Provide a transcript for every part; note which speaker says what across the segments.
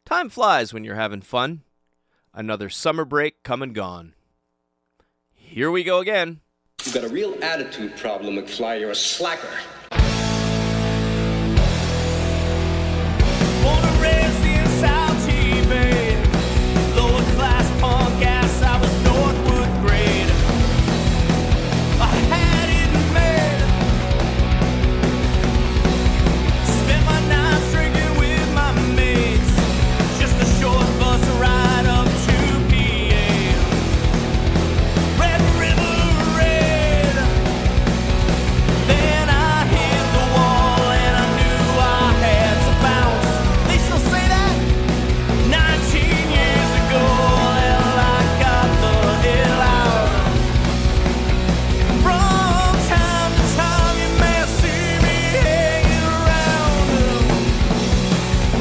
Speaker 1: Time flies when you're having fun. Another summer break come and gone. Here we go again.
Speaker 2: You've got a real attitude problem, McFly. You're a slacker.
Speaker 3: Born and raised in South Bay, lower class punk ass, I was Northwood grade. I had it made. Spent my nights drinking with my mates. Just a short bus ride up to PA. Red River Red. Then I hit the wall and I knew I had to bounce. They still say that 19 years ago. Well, I got the hell out. From time to time you may see me hanging around.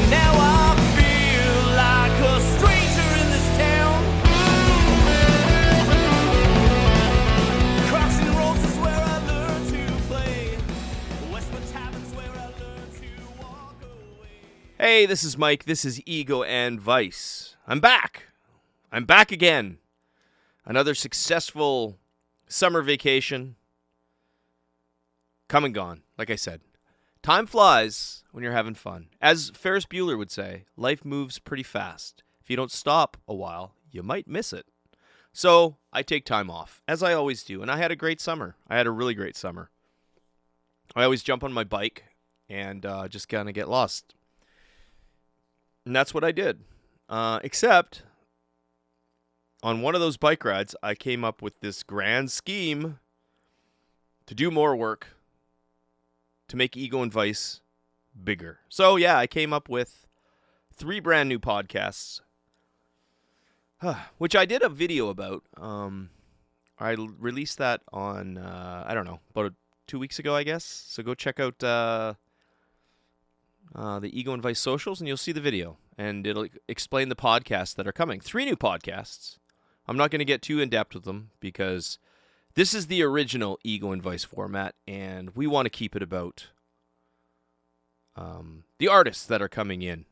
Speaker 3: Now I feel like a stranger in this town. Crocs and rolls is where I learned to play. Westwood Tavern's where I learned to walk away.
Speaker 1: Hey, this is Mike. This is Ego and Vice. I'm back. I'm back again. Another successful summer vacation. Come and gone, like I said. Time flies when you're having fun. As Ferris Bueller would say, life moves pretty fast. If you don't stop a while, you might miss it. So I take time off, as I always do, and I had a great summer. I had a really great summer. I always jump on my bike and just kind of get lost. And that's what I did. Except, on one of those bike rides, I came up with this grand scheme to do more work, to make Ego and Vice bigger. So yeah, I came up with 3 brand new podcasts, which I did a video about. Released that on, about 2 weeks ago, I guess. So go check out the Ego and Vice socials, and you'll see the video. And it'll explain the podcasts that are coming. 3 new podcasts. I'm not going to get too in-depth with them because this is the original Ego and Vice format, and we want to keep it about the artists that are coming in.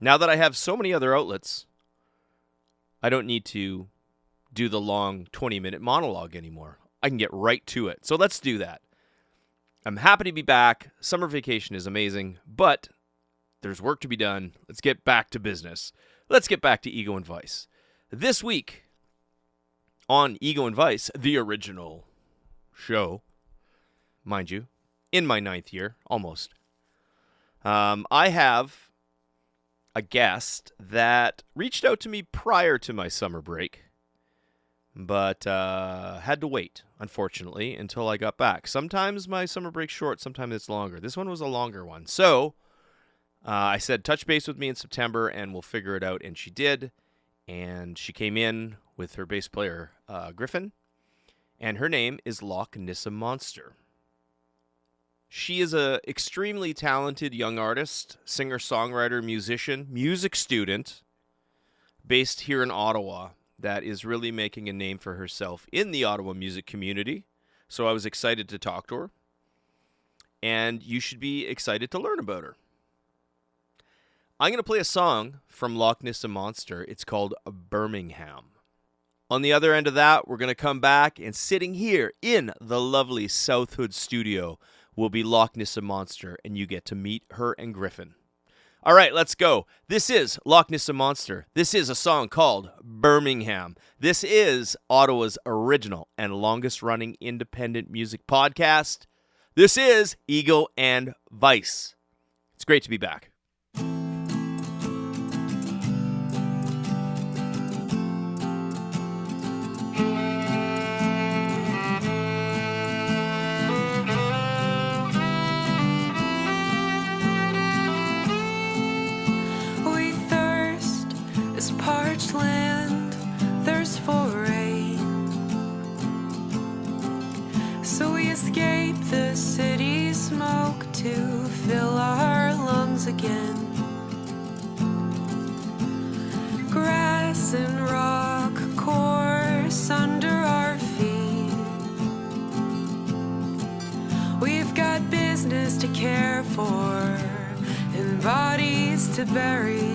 Speaker 1: Now that I have so many other outlets, I don't need to do the long 20-minute monologue anymore. I can get right to it. So let's do that. I'm happy to be back. Summer vacation is amazing, but there's work to be done. Let's get back to business. Let's get back to Ego and Vice. This week on Ego and Vice, the original show, mind you, in my 9th year, almost, I have a guest that reached out to me prior to my summer break, but had to wait, unfortunately, until I got back. Sometimes my summer break's short, sometimes it's longer. This one was a longer one. So I said, touch base with me in September, and we'll figure it out, and she did. And she came in with her bass player, Griffin, and her name is Loch Nisse Monster. She is an extremely talented young artist, singer, songwriter, musician, music student, based here in Ottawa, that is really making a name for herself in the Ottawa music community. So I was excited to talk to her, and you should be excited to learn about her. I'm going to play a song from Loch Nisse Monster. It's called Birmingham. On the other end of that, we're going to come back, and sitting here in the lovely South Hood studio will be Loch Nisse Monster, and you get to meet her and Griffin. All right, let's go. This is Loch Nisse Monster. This is a song called Birmingham. This is Ottawa's original and longest-running independent music podcast. This is Ego and Vice. It's great to be back.
Speaker 4: Parched land, thirst for rain. So we escape the city smoke to fill our lungs again. Grass and rock course under our feet. We've got business to care for and bodies to bury.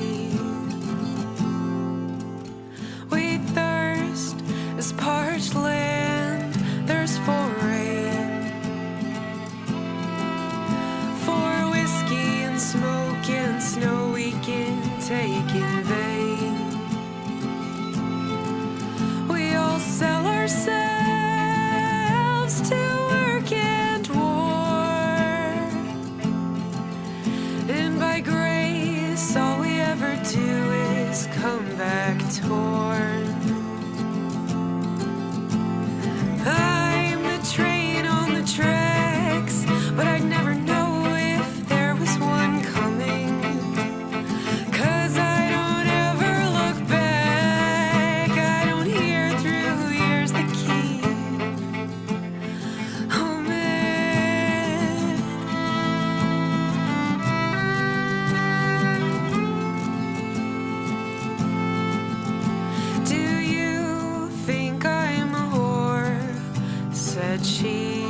Speaker 4: has come back torn. I'm the train on the tracks, but I'd never know if there was one coming. 'Cause I don't ever look back, I don't hear through ears that keep. Oh man, do you think I'm a whore? Said she.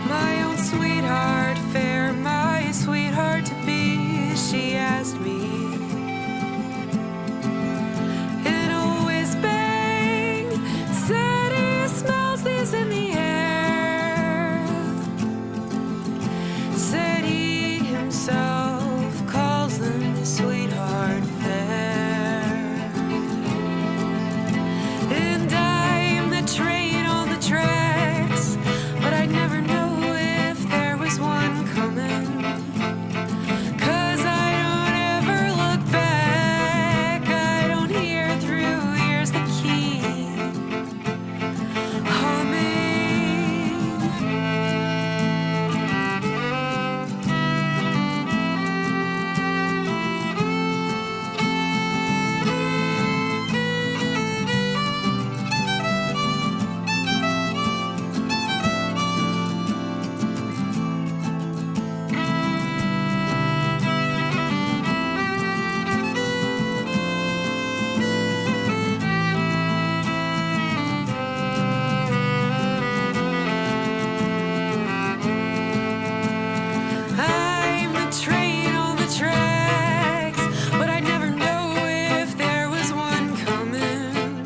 Speaker 4: My own sweetheart, fair, my sweetheart to be, she asked me. And a whiz bang said he smells these in the air. Said he himself calls them his sweetheart fair. And I'm the train on the tracks, but I'd never know if there was one coming. 'Cause I don't ever look back, I don't hear through ears that keep humming. I'm the train on the tracks, but I'd never know if there was one coming.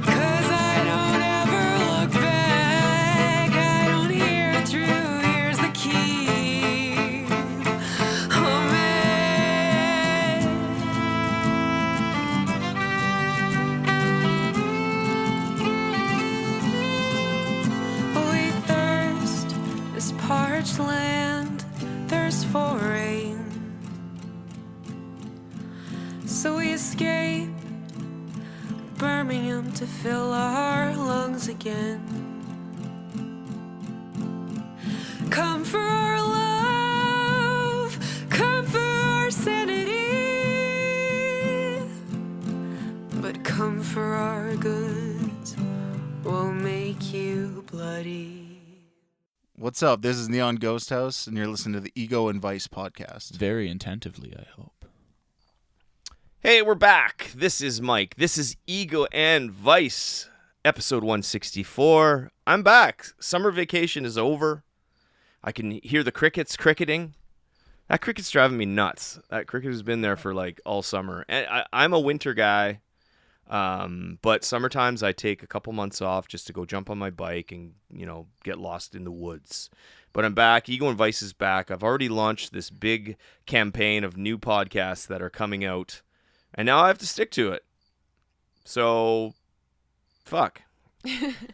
Speaker 4: 'Cause I don't ever look back, I don't hear through ears that keep humming. We thirst this parched land, thirst for rain. So we escape Birmingham to fill our lungs again. Come for our love, come for our sanity, but come for our goods, we'll make you bloody.
Speaker 5: What's up? This is Neon Ghost House, and you're listening to the Ego and Vice podcast.
Speaker 6: Very attentively, I hope.
Speaker 1: Hey, we're back. This is Mike. This is Ego and Vice, episode 164. I'm back. Summer vacation is over. I can hear the crickets cricketing. That cricket's driving me nuts. That cricket has been there for like all summer. And I'm a winter guy, but summertimes I take a couple months off just to go jump on my bike and, get lost in the woods. But I'm back. Ego and Vice is back. I've already launched this big campaign of new podcasts that are coming out. And now I have to stick to it. So, fuck.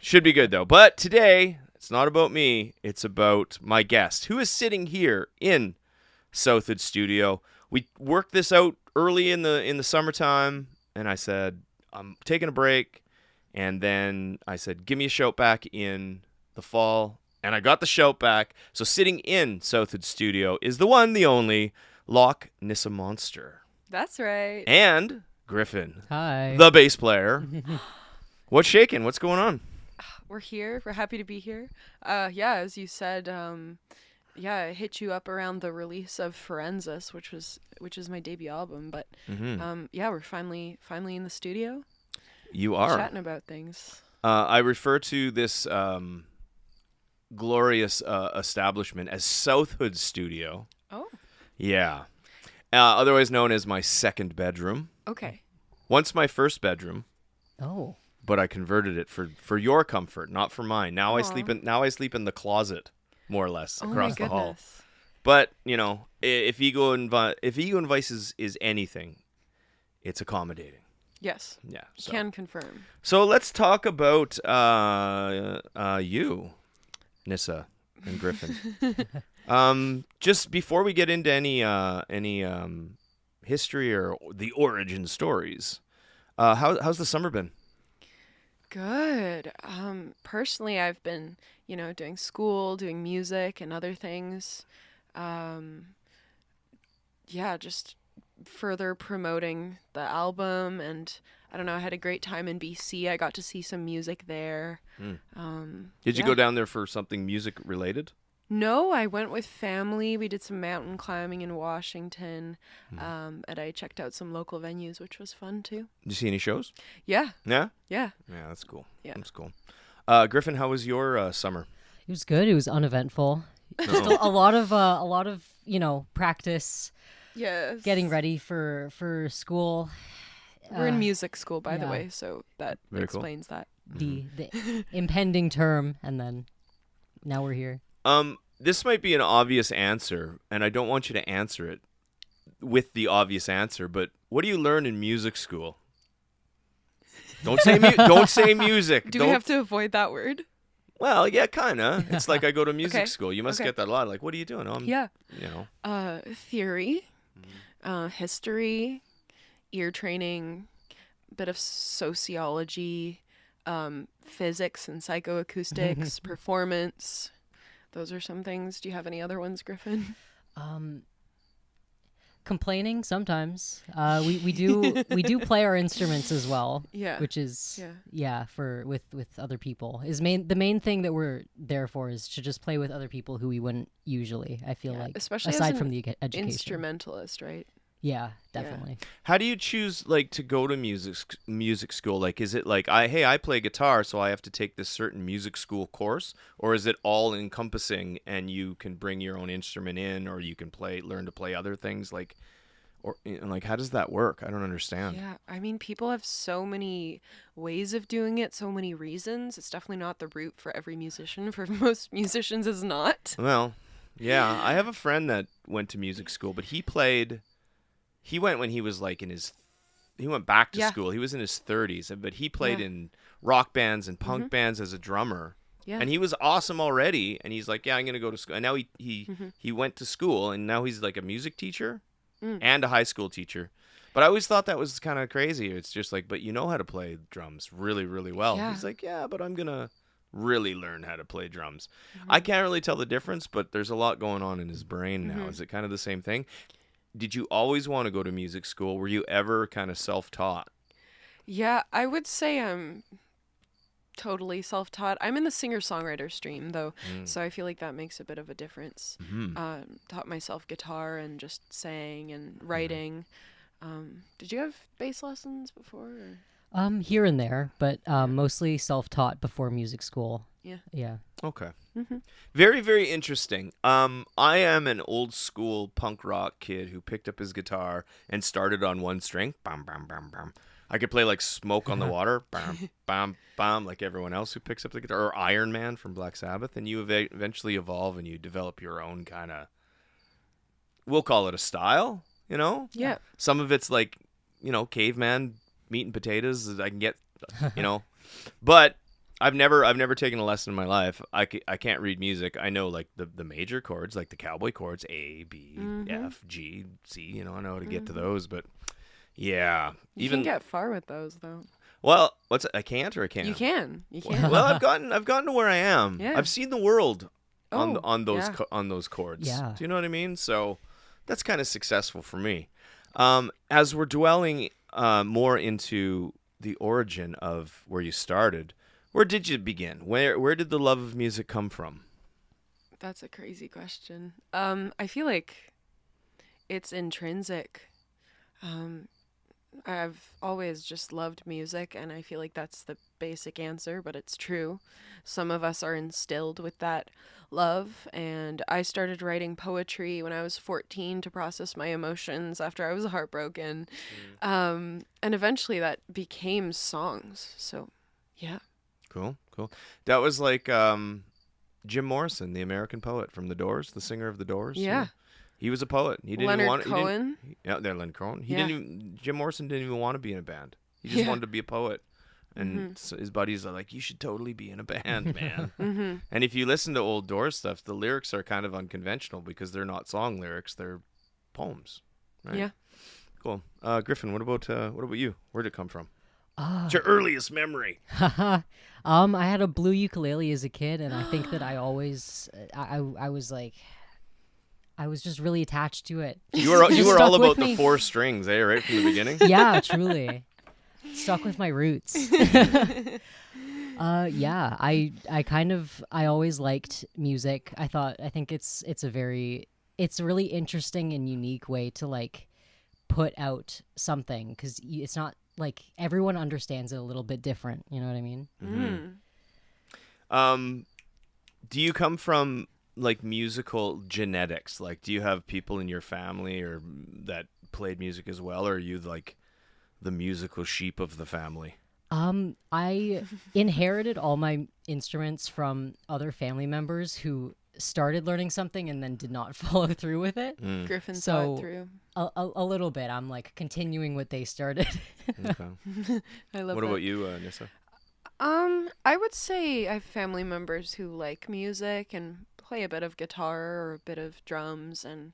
Speaker 1: Should be good, though. But today, it's not about me. It's about my guest, who is sitting here in Southwood Studio. We worked this out early in the summertime, and I said, I'm taking a break. And then I said, give me a shout back in the fall. And I got the shout back. So sitting in Southwood Studio is the one, the only, Loch Nisse Monster.
Speaker 7: That's right.
Speaker 1: And Griffin.
Speaker 8: Hi.
Speaker 1: The bass player. What's shaking? What's going on?
Speaker 7: We're here. We're happy to be here. Yeah, as you said, I hit you up around the release of Forensis, which is my debut album. But we're finally in the studio.
Speaker 1: You are
Speaker 7: chatting about things.
Speaker 1: I refer to this glorious establishment as Southwood Studio.
Speaker 7: Oh.
Speaker 1: Yeah. Otherwise known as my second bedroom.
Speaker 7: Okay.
Speaker 1: Once my first bedroom.
Speaker 8: Oh.
Speaker 1: But I converted it for your comfort, not for mine. Now I sleep in the closet, more or less, across the hall. But if Ego and Vice is anything, it's accommodating.
Speaker 7: Yes.
Speaker 1: Yeah. So.
Speaker 7: Can confirm.
Speaker 1: So let's talk about you, Nissa and Griffin. Just before we get into any history or the origin stories. How's the summer been?
Speaker 7: Good. Personally, I've been, doing school, doing music and other things. Yeah, just further promoting the album, and I don't know, I had a great time in BC. I got to see some music there.
Speaker 1: Did you
Speaker 7: yeah.
Speaker 1: go down there for something music related?
Speaker 7: No, I went with family. We did some mountain climbing in Washington, and I checked out some local venues, which was fun too.
Speaker 1: Did you see any shows?
Speaker 7: Yeah,
Speaker 1: Yeah?
Speaker 7: yeah.
Speaker 1: Yeah, that's cool.
Speaker 7: Yeah.
Speaker 1: That's cool. Griffin, how was your summer?
Speaker 6: It was good. It was uneventful. Just a lot of practice,
Speaker 7: Yes.
Speaker 6: getting ready for school.
Speaker 7: We're in music school, by the
Speaker 6: yeah.
Speaker 7: way, so that
Speaker 1: Very cool.
Speaker 7: explains that.
Speaker 6: The impending term, and then now we're here.
Speaker 1: This might be an obvious answer, and I don't want you to answer it with the obvious answer, but what do you learn in music school? Don't say don't say music.
Speaker 7: Do
Speaker 1: Don't...
Speaker 7: we have to avoid that word?
Speaker 1: Well, yeah, kind of. It's like I go to music
Speaker 7: Okay.
Speaker 1: school. You must
Speaker 7: Okay.
Speaker 1: get that a lot. Like, what are you doing? Oh,
Speaker 7: Yeah.
Speaker 1: You know.
Speaker 7: Theory, history, ear training, bit of sociology, physics and psychoacoustics, performance. Those are some things. Do you have any other ones, Griffin?
Speaker 6: Complaining sometimes. We do play our instruments as well.
Speaker 7: Yeah.
Speaker 6: Which is
Speaker 7: Yeah.
Speaker 6: for with other people. The main thing that we're there for is to just play with other people who we wouldn't usually. I feel like,
Speaker 7: especially
Speaker 6: aside
Speaker 7: as
Speaker 6: from
Speaker 7: an
Speaker 6: the education.
Speaker 7: instrumentalist, right?
Speaker 6: Yeah, definitely.
Speaker 1: How do you choose like to go to music school? Like, is it like I play guitar, so I have to take this certain music school course, or is it all encompassing and you can bring your own instrument in, or you can learn to play other things? Like, or like, how does that work? I don't understand.
Speaker 7: Yeah, I mean, people have so many ways of doing it, so many reasons. It's definitely not the route for every musician. For most musicians, it's not.
Speaker 1: Well, yeah, I have a friend that went to music school, but he went when he was like he went back to school. He was in his 30s, but he played in rock bands and punk bands as a drummer.
Speaker 7: Yeah.
Speaker 1: And he was awesome already. And he's like, yeah, I'm going to go to school. And now he went to school, and now he's like a music teacher and a high school teacher. But I always thought that was kind of crazy. It's just like, but you know how to play drums really, really well.
Speaker 7: Yeah.
Speaker 1: He's like, yeah, but I'm going to really learn how to play drums. I can't really tell the difference, but there's a lot going on in his brain now. Is it kind of the same thing? Did you always want to go to music school? Were you ever kind of self-taught?
Speaker 7: Yeah, I would say I'm totally self-taught. I'm in the singer-songwriter stream, though, so I feel like that makes a bit of a difference. Taught myself guitar and just sang and writing. Did you have bass lessons before? Or?
Speaker 6: Here and there, but mostly self-taught before music school.
Speaker 7: Yeah.
Speaker 6: Yeah.
Speaker 1: Okay. Very, very interesting. I am an old school punk rock kid who picked up his guitar and started on one string. Bam, bam, bam, bam. I could play like Smoke on the Water. Bam, bam, bam, like everyone else who picks up the guitar. Or Iron Man from Black Sabbath. And you eventually evolve and you develop your own kind of, we'll call it a style, you know?
Speaker 7: Yeah.
Speaker 1: Some of it's like, caveman meat and potatoes that I can get, But I've never taken a lesson in my life. I can't read music. I know like the major chords, like the cowboy chords, A, B, F, G, C. I know how to get to those, but yeah,
Speaker 7: You can get far with those, though.
Speaker 1: Well, I can't or I can't.
Speaker 7: You can.
Speaker 1: Well, I've gotten to where I am.
Speaker 7: Yeah.
Speaker 1: I've seen the world on those
Speaker 7: yeah.
Speaker 1: on those chords.
Speaker 6: Yeah.
Speaker 1: Do you know what I mean? So that's kind of successful for me. As we're dwelling more into the origin of where you started. Where did you begin? Where did the love of music come from?
Speaker 7: That's a crazy question. I feel like it's intrinsic. I've always just loved music, and I feel like that's the basic answer, but it's true. Some of us are instilled with that love, and I started writing poetry when I was 14 to process my emotions after I was heartbroken. And eventually that became songs. So, yeah.
Speaker 1: Cool. That was like Jim Morrison, the American poet from The Doors, the singer of The Doors.
Speaker 7: Yeah.
Speaker 1: He was a poet. He didn't
Speaker 7: Leonard
Speaker 1: even want
Speaker 7: Cohen.
Speaker 1: Leonard Cohen.
Speaker 7: Yeah.
Speaker 1: Jim Morrison didn't even want to be in a band. He just
Speaker 7: Yeah.
Speaker 1: wanted to be a poet. And so his buddies are like, you should totally be in a band, man. And if you listen to old Doors stuff, the lyrics are kind of unconventional because they're not song lyrics. They're poems. Right?
Speaker 7: Yeah.
Speaker 1: Cool. Griffin, what about you? Where'd it come from? What's your earliest memory?
Speaker 6: I had a blue ukulele as a kid, and I think that I always, I was like, I was just really attached to it.
Speaker 1: You were
Speaker 6: Stuck
Speaker 1: all
Speaker 6: with
Speaker 1: about
Speaker 6: me.
Speaker 1: the 4 strings, eh? Right from the beginning.
Speaker 6: Yeah, truly. Stuck with my roots. Yeah, I always liked music. I think it's a really interesting and unique way to like put out something, because it's not like everyone understands it a little bit different. You know what I mean?
Speaker 1: Do you come from like musical genetics? Like, do you have people in your family or that played music as well, or are you like the musical sheep of the family?
Speaker 6: I inherited all my instruments from other family members who started learning something and then did not follow through with it.
Speaker 7: Griffin saw
Speaker 6: So
Speaker 7: it through.
Speaker 6: a little bit. I'm like continuing what they started.
Speaker 1: Okay.
Speaker 7: I love
Speaker 1: What
Speaker 7: that.
Speaker 1: about you, Nissa?
Speaker 7: I would say I have family members who like music and play a bit of guitar or a bit of drums, and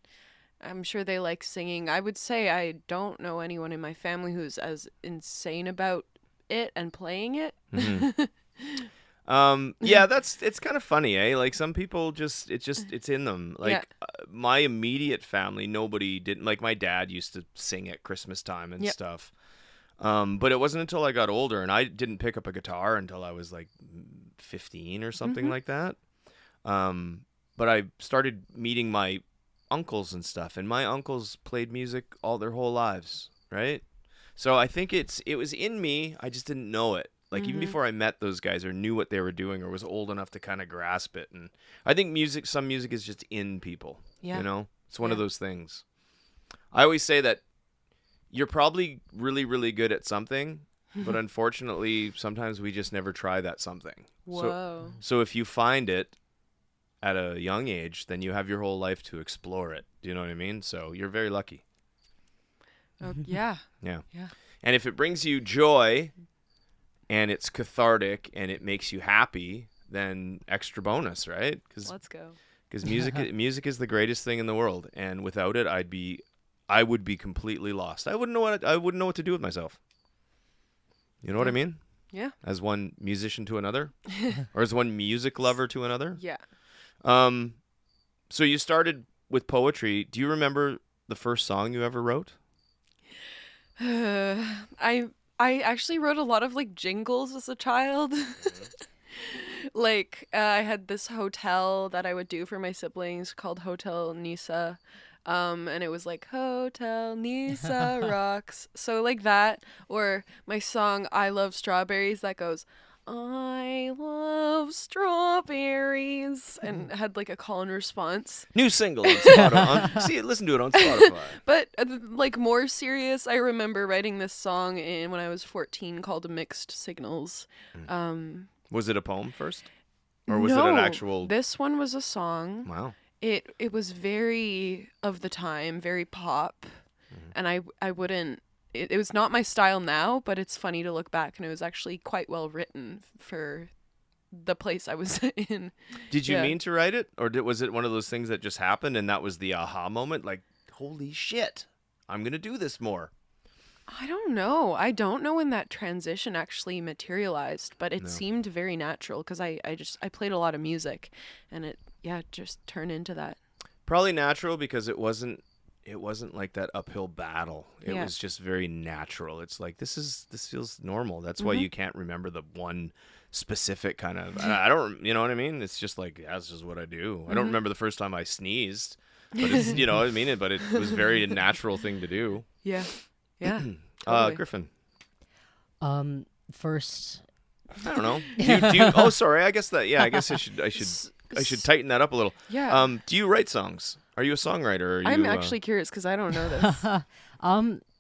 Speaker 7: I'm sure they like singing. I would say I don't know anyone in my family who's as insane about it and playing it.
Speaker 1: Yeah, it's kind of funny, eh? Like some people it's in them. Like
Speaker 7: Yeah.
Speaker 1: My immediate family, nobody didn't like. My dad used to sing at Christmas time and
Speaker 7: Yep.
Speaker 1: stuff. But it wasn't until I got older, and I didn't pick up a guitar until I was like 15 or something like that. But I started meeting my uncles and stuff, and my uncles played music all their whole lives, right? So I think it was in me. I just didn't know it. Like even before I met those guys or knew what they were doing or was old enough to kind of grasp it. And I think some music is just in people.
Speaker 7: Yeah.
Speaker 1: You know, it's one of those things. I always say that you're probably really, really good at something, but unfortunately, sometimes we just never try that something.
Speaker 7: Whoa.
Speaker 1: So if you find it at a young age, then you have your whole life to explore it. Do you know what I mean? So you're very lucky.
Speaker 7: Oh, yeah.
Speaker 1: Yeah.
Speaker 7: Yeah.
Speaker 1: And if it brings you joy and it's cathartic and it makes you happy, then extra bonus, right?
Speaker 7: Let's go.
Speaker 1: Because music is the greatest thing in the world, and without it, I would be completely lost. I wouldn't know what to do with myself. You know what I mean?
Speaker 7: Yeah.
Speaker 1: As one musician to another, or as one music lover to another.
Speaker 7: Yeah.
Speaker 1: So you started with poetry. Do you remember the first song you ever wrote?
Speaker 7: I actually wrote a lot of like jingles as a child. Like I had this hotel that I would do for my siblings called Hotel Nisse. And it was like Hotel Nisse rocks. So like that, or my song I Love Strawberries that goes I love strawberries, and had like a call and response.
Speaker 1: New single on Spotify. Listen to it on Spotify.
Speaker 7: But like more serious, I remember writing this song when I was 14 called Mixed Signals.
Speaker 1: Was it a poem first? Or was it an actual...
Speaker 7: This one was a song.
Speaker 1: Wow.
Speaker 7: It was very of the time, very pop. And I wouldn't... It was not my style now, but it's funny to look back, and it was actually quite well written for the place I was in.
Speaker 1: Did you mean to write it? Or was it one of those things that just happened and that was the aha moment? Like, holy shit, I'm going to do this more.
Speaker 7: I don't know. I don't know when that transition actually materialized, but it seemed very natural because I played a lot of music, and it just turned into that.
Speaker 1: Probably natural because it wasn't like that uphill battle. It
Speaker 7: Yeah.
Speaker 1: was just very natural. It's like this feels normal. That's why you can't remember the one specific kind of I don't, you know what I mean? It's just like that's just what I do. I don't remember the first time I sneezed, but it's you know what I mean, but it was very natural thing to do.
Speaker 7: Yeah. Yeah. Totally.
Speaker 1: Griffin.
Speaker 6: First,
Speaker 1: I don't know. Do you oh sorry, I guess I should tighten that up a little.
Speaker 7: Yeah.
Speaker 1: Do you write songs? Are you a songwriter? Or
Speaker 7: I'm
Speaker 1: you,
Speaker 7: actually curious because I don't know this.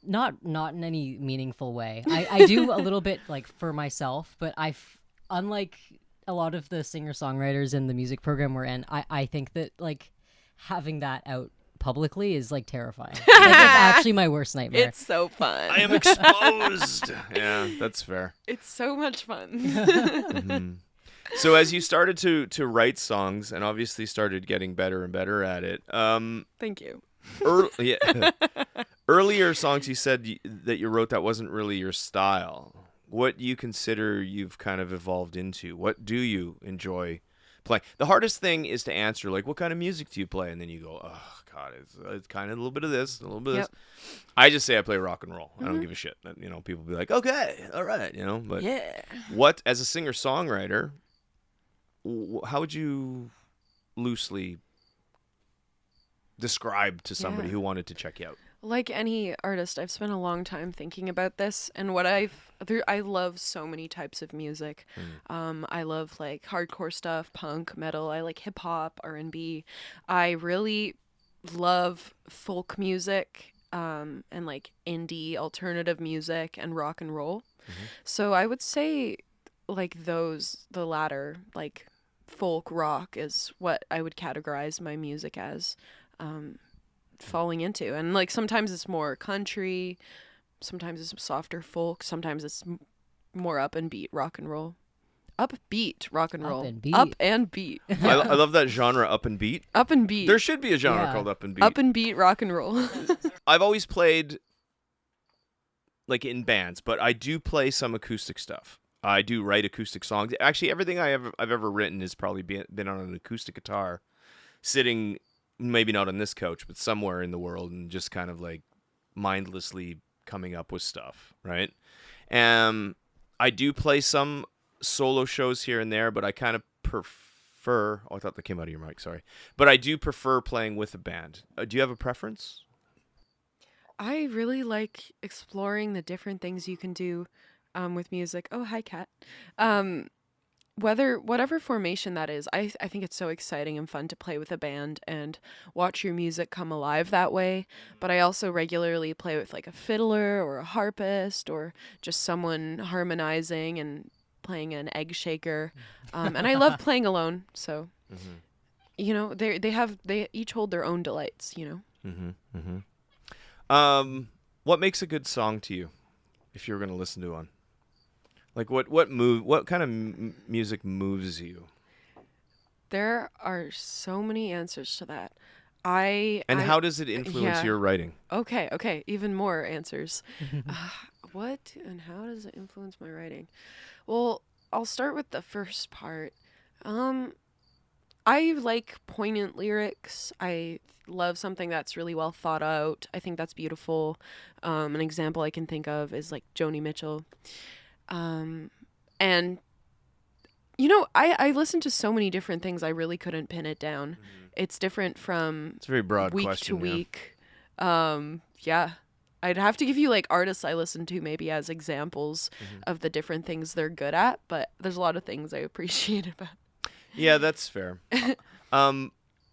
Speaker 6: not in any meaningful way. I do a little bit like for myself, but unlike a lot of the singer-songwriters in the music program we're in, I think that like having that out publicly is like terrifying. Like, it's actually my worst nightmare.
Speaker 7: It's so fun.
Speaker 1: I am exposed. Yeah, that's fair.
Speaker 7: It's so much fun.
Speaker 1: So as you started to write songs and obviously started getting better and better at it,
Speaker 7: Thank you.
Speaker 1: Earlier songs you said that you wrote that wasn't really your style. What do you consider you've kind of evolved into? What do you enjoy playing? The hardest thing is to answer, like, what kind of music do you play? And then you go, oh, God, it's kind of a little bit of this, a little bit of this. I just say I play rock and roll. I don't give a shit. You know, people be like, okay, all right, you know. But what, as a singer-songwriter, how would you loosely describe to somebody who wanted to check you out?
Speaker 7: Like any artist, I've spent a long time thinking about this, and I love so many types of music. I love like hardcore stuff, punk, metal. I like hip hop, R&B. I really love folk music, and like indie alternative music and rock and roll. So I would say like the latter, like folk rock is what I would categorize my music as. Falling into, and like sometimes it's more country, sometimes it's softer folk, sometimes it's more up and beat rock and roll. Upbeat rock and roll. Up and beat.
Speaker 1: I love that genre, up and beat.
Speaker 7: Up and beat.
Speaker 1: There should be a genre called up and beat.
Speaker 7: Up and beat rock and roll.
Speaker 1: I've always played like in bands, but I do play some acoustic stuff. I do write acoustic songs. Actually, everything I've ever written has probably been on an acoustic guitar, sitting maybe not on this couch, but somewhere in the world, and just kind of like mindlessly coming up with stuff, right? I do play some solo shows here and there, but I kind of prefer... Oh, I thought that came out of your mic, sorry. But I do prefer playing with a band. Do you have a preference?
Speaker 7: I really like exploring the different things you can do with music. Oh, hi, Kat. Whatever formation that is, I think it's so exciting and fun to play with a band and watch your music come alive that way. But I also regularly play with like a fiddler or a harpist or just someone harmonizing and playing an egg shaker. And I love playing alone. So, you know, they each hold their own delights, you know?
Speaker 1: What makes a good song to you if you're going to listen to one? Like what kind of music moves you?
Speaker 7: There are so many answers to that.
Speaker 1: How does it influence your writing?
Speaker 7: Okay, even more answers. What and how does it influence my writing? Well, I'll start with the first part. I like poignant lyrics. I love something that's really well thought out. I think that's beautiful. An example I can think of is like Joni Mitchell. And you know, I listen to so many different things. I really couldn't pin it down. It's different from
Speaker 1: It's a very broad
Speaker 7: week
Speaker 1: question,
Speaker 7: to week. Yeah. I'd have to give you like artists I listen to maybe as examples of the different things they're good at, but there's a lot of things I appreciate about.
Speaker 1: Yeah, that's fair.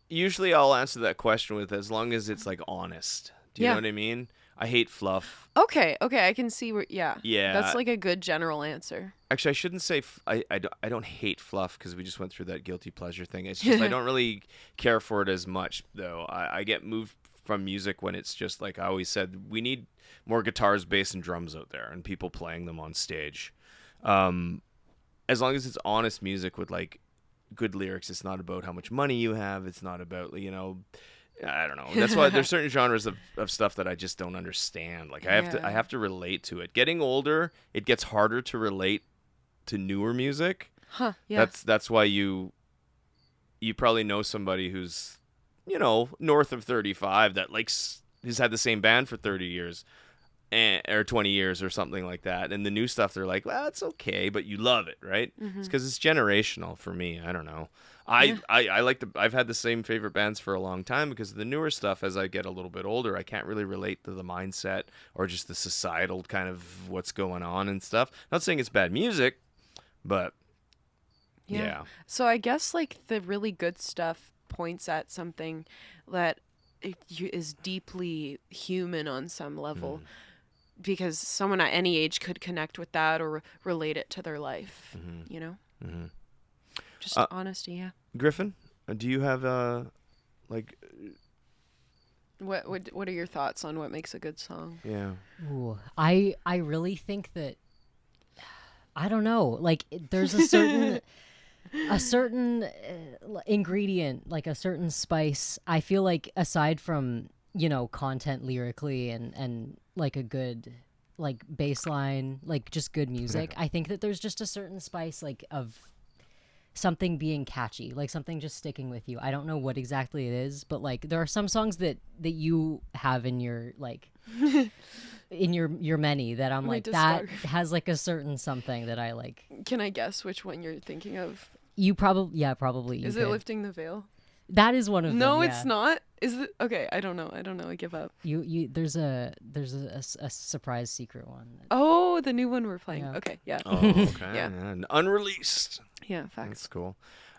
Speaker 1: Usually I'll answer that question with as long as it's like honest. Do you know what I mean? I hate fluff.
Speaker 7: Okay, I can see where. Yeah,
Speaker 1: Yeah.
Speaker 7: that's like a good general answer.
Speaker 1: Actually, I shouldn't say I don't hate fluff because we just went through that guilty pleasure thing. It's just I don't really care for it as much, though. I get moved from music when it's just like I always said, we need more guitars, bass, and drums out there and people playing them on stage. As long as it's honest music with like good lyrics, it's not about how much money you have. It's not about, you know, I don't know. That's why there's certain genres of stuff that I just don't understand. Like I have to relate to it. Getting older, it gets harder to relate to newer music.
Speaker 7: Huh. Yeah.
Speaker 1: That's why you probably know somebody who's, you know, north of 35 that likes has had the same band for 30 years or 20 years or something like that. And the new stuff, they're like, well, it's okay, but you love it, right? It's because it's generational for me. I don't know. I like I've had the same favorite bands for a long time because the newer stuff, as I get a little bit older, I can't really relate to the mindset or just the societal kind of what's going on and stuff. Not saying it's bad music, but yeah.
Speaker 7: So I guess like the really good stuff points at something that is deeply human on some level. Because someone at any age could connect with that or relate it to their life, you know? Just honesty, yeah.
Speaker 1: Griffin, do you have like?
Speaker 7: What are your thoughts on what makes a good song?
Speaker 1: Yeah.
Speaker 6: Ooh, I really think that I don't know. Like there's a certain ingredient, like a certain spice. I feel like aside from content lyrically and like a good like bass line, like just good music. I think that there's just a certain spice like of something being catchy, like something just sticking with you. I don't know what exactly it is, but like there are some songs that you have in your like in your many that I'm like that has like a certain something that I like.
Speaker 7: Can I guess which one you're thinking of?
Speaker 6: You probably.
Speaker 7: Is it Lifting the Veil?
Speaker 6: That is one of them.
Speaker 7: No,
Speaker 6: yeah.
Speaker 7: it's not. Is it? Okay, I don't know. I give up.
Speaker 6: There's a surprise secret one.
Speaker 7: Oh, the new one we're playing.
Speaker 6: Yeah.
Speaker 7: Okay, yeah.
Speaker 1: Oh, okay.
Speaker 7: Yeah.
Speaker 1: And unreleased.
Speaker 7: Yeah, facts.
Speaker 1: That's cool.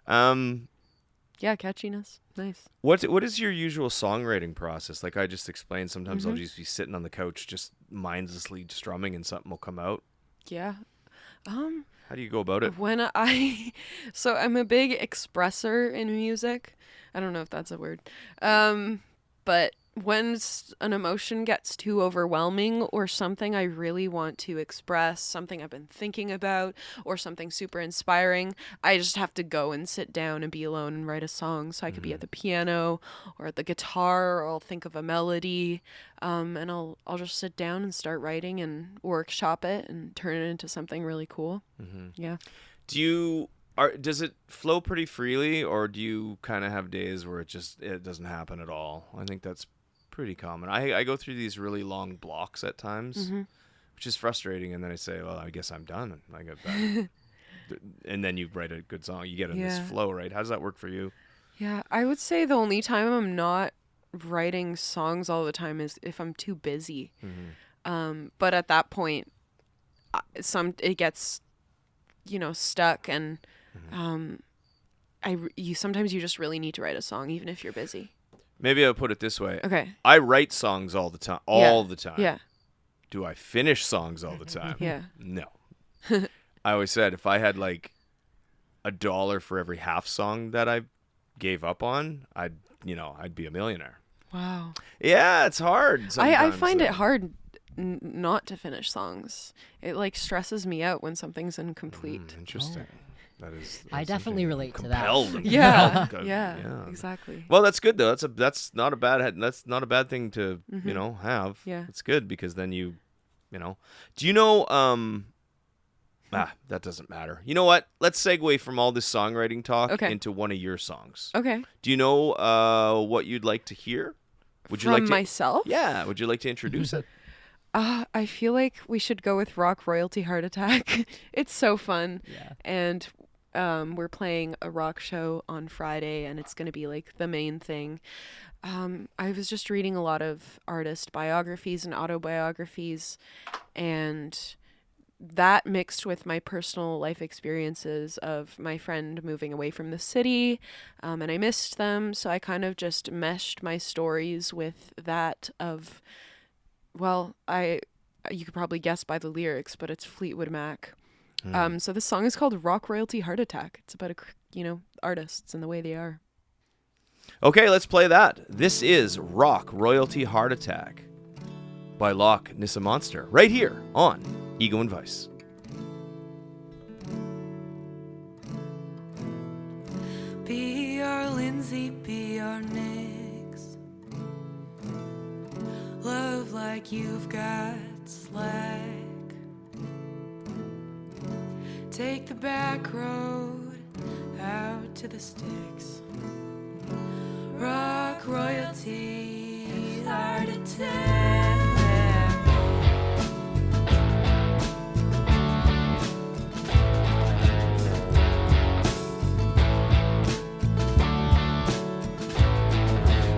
Speaker 7: Yeah, catchiness. Nice.
Speaker 1: What is your usual songwriting process? Like I just explained, sometimes I'll just be sitting on the couch just mindlessly strumming and something will come out.
Speaker 7: Yeah.
Speaker 1: How do you go about it?
Speaker 7: So I'm a big expresser in music. I don't know if that's a word. But when an emotion gets too overwhelming or something I really want to express, something I've been thinking about or something super inspiring, I just have to go and sit down and be alone and write a song. So I could be at the piano or at the guitar, or I'll think of a melody, and I'll just sit down and start writing and workshop it and turn it into something really cool. Yeah.
Speaker 1: Does it flow pretty freely, or do you kind of have days where it doesn't happen at all? I think that's pretty common. I go through these really long blocks at times, which is frustrating, and then I say, well, I guess I'm done, and I get back. And then you write a good song. You get in this flow, right? How does that work for you?
Speaker 7: Yeah, I would say the only time I'm not writing songs all the time is if I'm too busy. But at that point, it gets, stuck, and sometimes you just really need to write a song even if you're busy.
Speaker 1: Maybe I'll put it this way.
Speaker 7: Okay.
Speaker 1: I write songs all the time. All the time.
Speaker 7: Yeah.
Speaker 1: Do I finish songs all the time?
Speaker 7: Yeah.
Speaker 1: No. I always said if I had like $1 for every half song that I gave up on, I'd be a millionaire.
Speaker 7: Wow.
Speaker 1: Yeah, it's hard.
Speaker 7: I find it hard not to finish songs. It like stresses me out when something's incomplete.
Speaker 1: Interesting. That's
Speaker 6: I definitely relate to that.
Speaker 1: compelled.
Speaker 7: Yeah, exactly.
Speaker 1: Well, that's good though. That's not a bad thing to have.
Speaker 7: Yeah.
Speaker 1: It's good because then do you know that doesn't matter. You know what? Let's segue from all this songwriting talk into one of your songs.
Speaker 7: Okay.
Speaker 1: Do you know what you'd like to hear? Would you like to
Speaker 7: myself?
Speaker 1: Yeah. Would you like to introduce it?
Speaker 7: I feel like we should go with Rock Royalty Heart Attack. It's so fun.
Speaker 6: Yeah.
Speaker 7: And we're playing a rock show on Friday, and it's going to be like the main thing. I was just reading a lot of artist biographies and autobiographies, and that mixed with my personal life experiences of my friend moving away from the city, and I missed them. So I kind of just meshed my stories with that of, you could probably guess by the lyrics, but it's Fleetwood Mac. So this song is called Rock Royalty Heart Attack. It's about artists and the way they are.
Speaker 1: Okay, let's play that. This is Rock Royalty Heart Attack by Loch Nisse Monster, right here on Ego and Vice.
Speaker 4: Be our Lindsay, be our Nix. Love like you've got slack. Take the back road out to the sticks. Rock royalty, heart attack.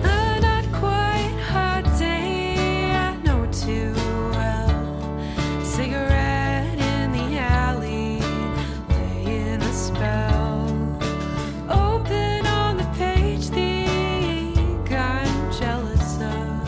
Speaker 4: A not quite hot day, I know too well. Cigarette in the alley, laying a spell. Open on the page the ink I'm jealous of.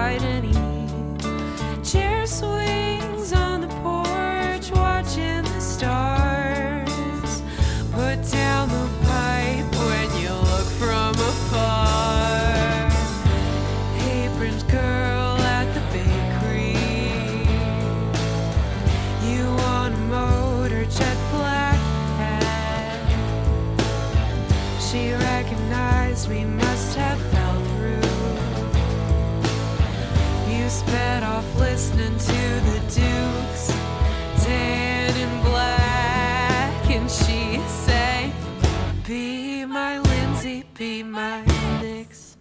Speaker 4: bite and eat. Chair swings on the porch, watching the stars. Put down the pipe when you look from afar. Aprons curl at the bakery. You want a motor jet black hat. She recognized we must have fell through. You sped off listening to the Dukes, tan and black, and she sang, be my Lindsay, be my Nix.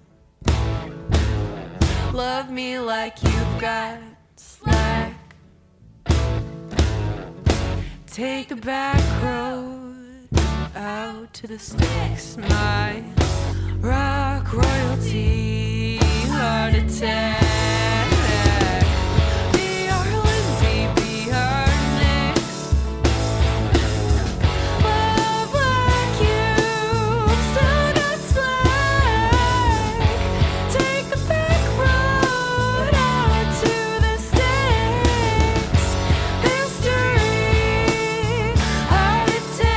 Speaker 4: Love me like you've got slack. Take the back road out to the sticks, my rock royalty heart attack. Be our Lindsay, be our Nix. Love like you, still got slack. Take the back road out to the sticks. History, heart attack.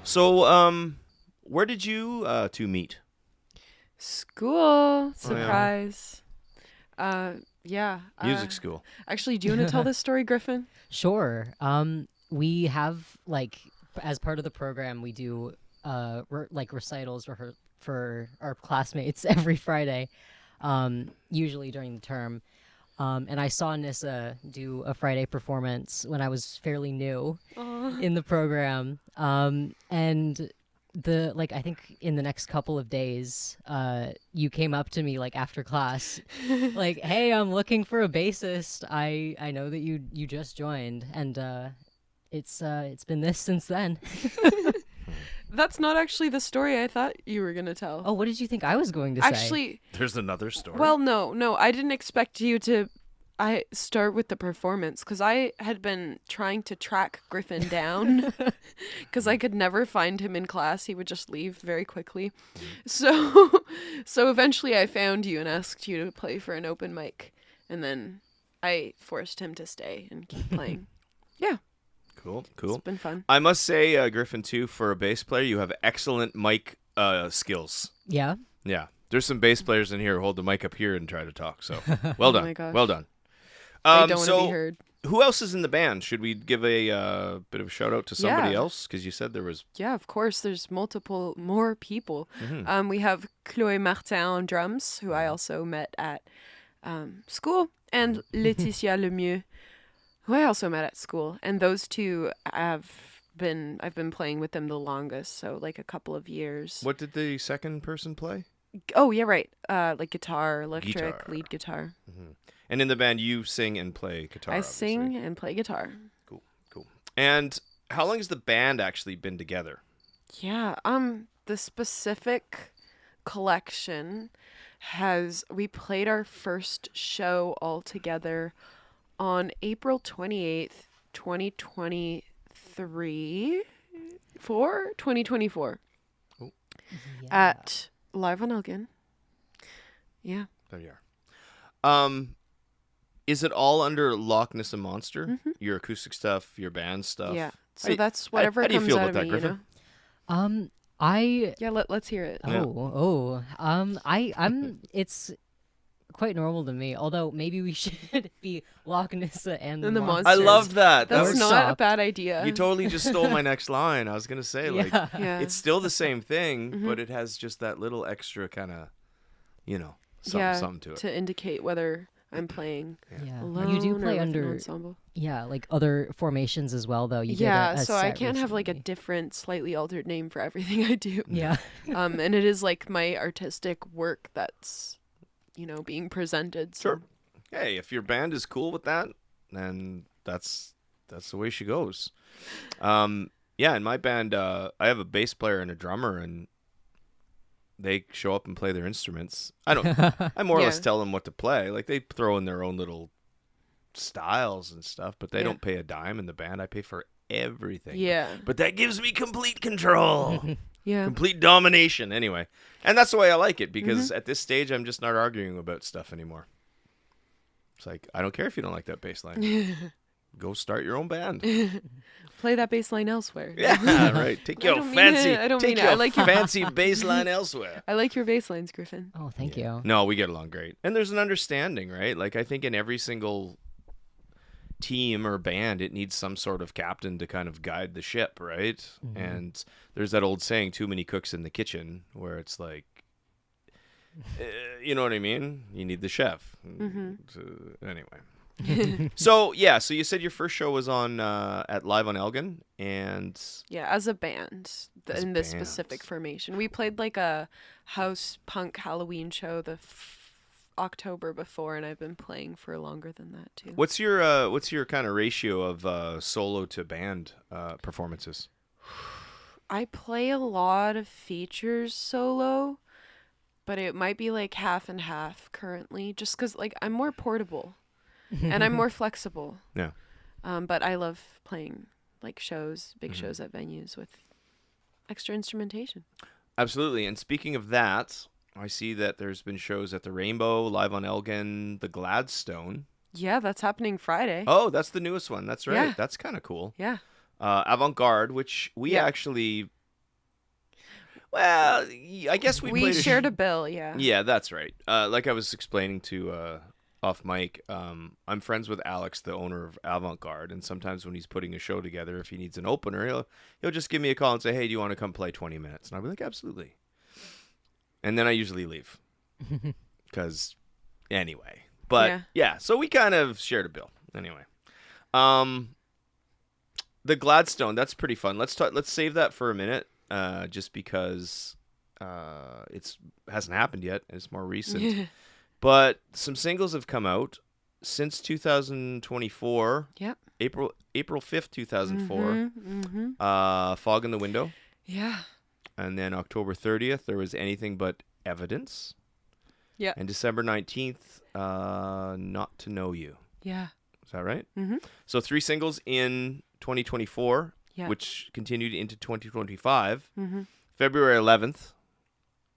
Speaker 1: So, where did you two meet?
Speaker 7: School surprise. Yeah.
Speaker 1: Music school.
Speaker 7: Actually, do you want to tell this story, Griffin?
Speaker 6: Sure. We have like as part of the program we do recitals for our classmates every Friday, usually during the term. And I saw Nissa do a Friday performance when I was fairly new in the program. And I think in the next couple of days, you came up to me like after class, like, "Hey, I'm looking for a bassist. I know that you just joined, and it's been this since then."
Speaker 7: That's not actually the story I thought you were going to tell.
Speaker 6: Oh, what did you think I was going to say?
Speaker 7: Actually,
Speaker 1: There's another story.
Speaker 7: well, no, I didn't expect you to start with the performance, because I had been trying to track Griffin down because I could never find him in class. He would just leave very quickly. So eventually I found you and asked you to play for an open mic, and then I forced him to stay and keep playing. Yeah,
Speaker 1: cool.
Speaker 7: it's been fun.
Speaker 1: I must say, Griffin, too, for a bass player, you have excellent mic skills.
Speaker 6: Yeah.
Speaker 1: Yeah. There's some bass players in here who hold the mic up here and try to talk. So, well done.
Speaker 7: my gosh.
Speaker 1: Well done.
Speaker 7: I don't want
Speaker 1: so
Speaker 7: to be heard.
Speaker 1: who else is in the band? Should we give a bit of a shout out to somebody
Speaker 7: Yeah.
Speaker 1: else? Because you said there was.
Speaker 7: Yeah, of course. There's multiple more people.
Speaker 1: Mm-hmm.
Speaker 7: We have Chloé Martin on drums, who I also met at school, and Laetitia Lemieux, who I also met at school. And those two I've been playing with them the longest, so like a couple of years.
Speaker 1: What did the second person play?
Speaker 7: Oh yeah, right. Like guitar, electric,
Speaker 1: Guitar.
Speaker 7: lead guitar.
Speaker 1: And in the band, you sing and play guitar.
Speaker 7: I
Speaker 1: obviously.
Speaker 7: sing and play guitar.
Speaker 1: Cool. And how long has the band actually been together?
Speaker 7: Yeah, the specific collection we played our first show all together on April 28th, 2023, 2024 at Live on Elgin. Yeah.
Speaker 1: There you are. Is it all under Loch Nisse Monster? Your acoustic stuff, your band stuff?
Speaker 7: Yeah.
Speaker 1: How
Speaker 7: So
Speaker 1: do you-
Speaker 7: that's whatever
Speaker 1: how do you
Speaker 7: comes
Speaker 1: feel
Speaker 7: out
Speaker 1: about
Speaker 7: of
Speaker 1: that,
Speaker 7: me,
Speaker 1: Griffin?
Speaker 7: Yeah, let's hear it.
Speaker 6: I'm it's quite normal to me, although maybe we should be Loch Nisse and the
Speaker 7: And the
Speaker 6: Monsters.
Speaker 1: I
Speaker 7: Monsters.
Speaker 1: loved that. That
Speaker 7: That's
Speaker 1: was,
Speaker 7: not a
Speaker 6: soft.
Speaker 7: bad idea.
Speaker 1: you totally just stole my next line. I was gonna say like
Speaker 6: Yeah.
Speaker 7: Yeah.
Speaker 1: it's still the same thing, but it has just that little extra kind of, something to it.
Speaker 7: to indicate whether I'm playing
Speaker 6: Yeah.
Speaker 7: alone
Speaker 6: You do
Speaker 7: or
Speaker 6: play
Speaker 7: with an
Speaker 6: under
Speaker 7: ensemble.
Speaker 6: like other formations as well, though. You did
Speaker 7: Yeah,
Speaker 6: a
Speaker 7: so I
Speaker 6: set
Speaker 7: can't have like a
Speaker 6: recently.
Speaker 7: different, slightly altered name for everything I do.
Speaker 6: Yeah.
Speaker 7: And it is like my artistic work that's, being presented. So.
Speaker 1: Sure. Hey, if your band is cool with that, then that's the way she goes. Yeah, in my band, I have a bass player and a drummer, and they show up and play their instruments. I more or less
Speaker 7: Yeah.
Speaker 1: tell them what to play. Like they throw in their own little styles and stuff, but they
Speaker 7: Yeah.
Speaker 1: don't pay a dime in the band. I pay for everything.
Speaker 7: Yeah.
Speaker 1: But that gives me complete control.
Speaker 7: Yeah.
Speaker 1: Complete domination, anyway. And that's the way I like it, because
Speaker 7: Mm-hmm.
Speaker 1: at this stage, I'm just not arguing about stuff anymore. It's like, I don't care if you don't like that bass line. Go start your own band.
Speaker 7: Play that bass line elsewhere.
Speaker 1: Yeah, right. Take
Speaker 7: I
Speaker 1: your
Speaker 7: don't mean
Speaker 1: fancy,
Speaker 7: it. I don't
Speaker 1: take
Speaker 7: mean it. I
Speaker 1: your
Speaker 7: like your-
Speaker 1: fancy bass line elsewhere.
Speaker 7: I like your bass lines, Griffin.
Speaker 6: Oh, thank you.
Speaker 1: No, we get along great. And there's an understanding, right? Like, I think in every single team or band, it needs some sort of captain to kind of guide the ship, right? And there's that old saying, too many cooks in the kitchen, where it's like, you know what I mean? You need the chef. Anyway. So you said your first show was on at Live on Elgin, and
Speaker 7: Yeah, as a band
Speaker 1: As a
Speaker 7: in this
Speaker 1: band.
Speaker 7: specific formation. We played like a house punk Halloween show the October before, and I've been playing for longer than that too.
Speaker 1: what's your kind of ratio of solo to band performances?
Speaker 7: I play a lot of features solo, but it might be like half and half currently, just because like I'm more portable and I'm more flexible.
Speaker 1: Yeah.
Speaker 7: But I love playing like shows, big shows at venues with extra instrumentation.
Speaker 1: Absolutely. And speaking of that, I see that there's been shows at the Rainbow, Live on Elgin, the Gladstone.
Speaker 7: Yeah, that's happening Friday.
Speaker 1: Oh, that's the newest one. That's right.
Speaker 7: Yeah.
Speaker 1: That's kind of cool.
Speaker 7: Yeah.
Speaker 1: Avant-Garde, which we
Speaker 7: Yeah.
Speaker 1: actually, well, I guess we
Speaker 7: We
Speaker 1: played
Speaker 7: shared a bill, yeah.
Speaker 1: Yeah, that's right. Like I was explaining to off mic, I'm friends with Alex, the owner of Avant-Garde, and sometimes when he's putting a show together, if he needs an opener, he'll just give me a call and say, "Hey, do you want to come play 20 minutes?" And I'll be like, "Absolutely." And then I usually leave, because anyway. But yeah, so we kind of shared a bill anyway. The Gladstone, that's pretty fun. Let's save that for a minute, just because it's hasn't happened yet. And it's more recent. But some singles have come out since 2024.
Speaker 7: Yep.
Speaker 1: April 5th, 2004.
Speaker 7: Mm-hmm.
Speaker 1: Fog in the Window.
Speaker 7: Yeah.
Speaker 1: And then October 30th, there was Anything But Evidence.
Speaker 7: Yeah.
Speaker 1: And December 19th, Not to Know You.
Speaker 7: Yeah.
Speaker 1: Is that right?
Speaker 7: Mm-hmm.
Speaker 1: So 3 singles in 2024,
Speaker 7: Yeah.
Speaker 1: which continued into 2025.
Speaker 7: Mm-hmm.
Speaker 1: February 11th,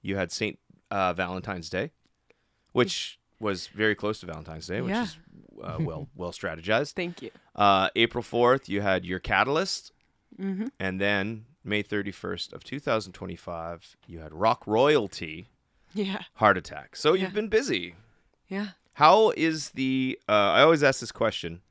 Speaker 1: you had St. Valentine's Day, which was very close to Valentine's Day, which
Speaker 7: Yeah.
Speaker 1: is well strategized.
Speaker 7: Thank you.
Speaker 1: April 4th, you had Your Catalyst.
Speaker 7: Mm-hmm.
Speaker 1: And then May 31st of 2025, you had Rock Royalty,
Speaker 7: Yeah.
Speaker 1: Heart Attack. So
Speaker 7: Yeah.
Speaker 1: you've been busy.
Speaker 7: Yeah.
Speaker 1: How is the I always ask this question.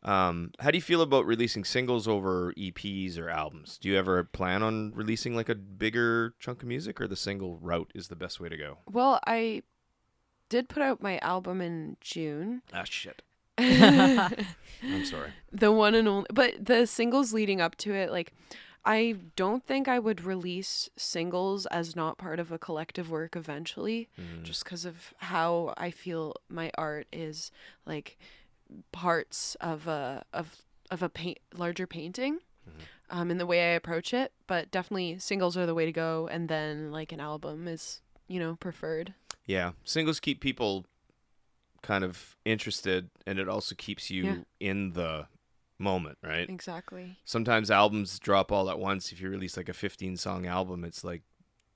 Speaker 1: How do you feel about releasing singles over EPs or albums? Do you ever plan on releasing like a bigger chunk of music, or the single route is the best way to go?
Speaker 7: Well, I did put out my album in June.
Speaker 1: Ah, shit. I'm sorry.
Speaker 7: The one and only, but the singles leading up to it, like, I don't think I would release singles as not part of a collective work eventually, just because of how I feel my art is like parts of a larger painting, in the way I approach it. But definitely singles are the way to go, and then like an album is, preferred.
Speaker 1: Yeah, singles keep people kind of interested, and it also keeps you in the moment, right?
Speaker 7: Exactly.
Speaker 1: Sometimes albums drop all at once. If you release like a 15-song album, it's like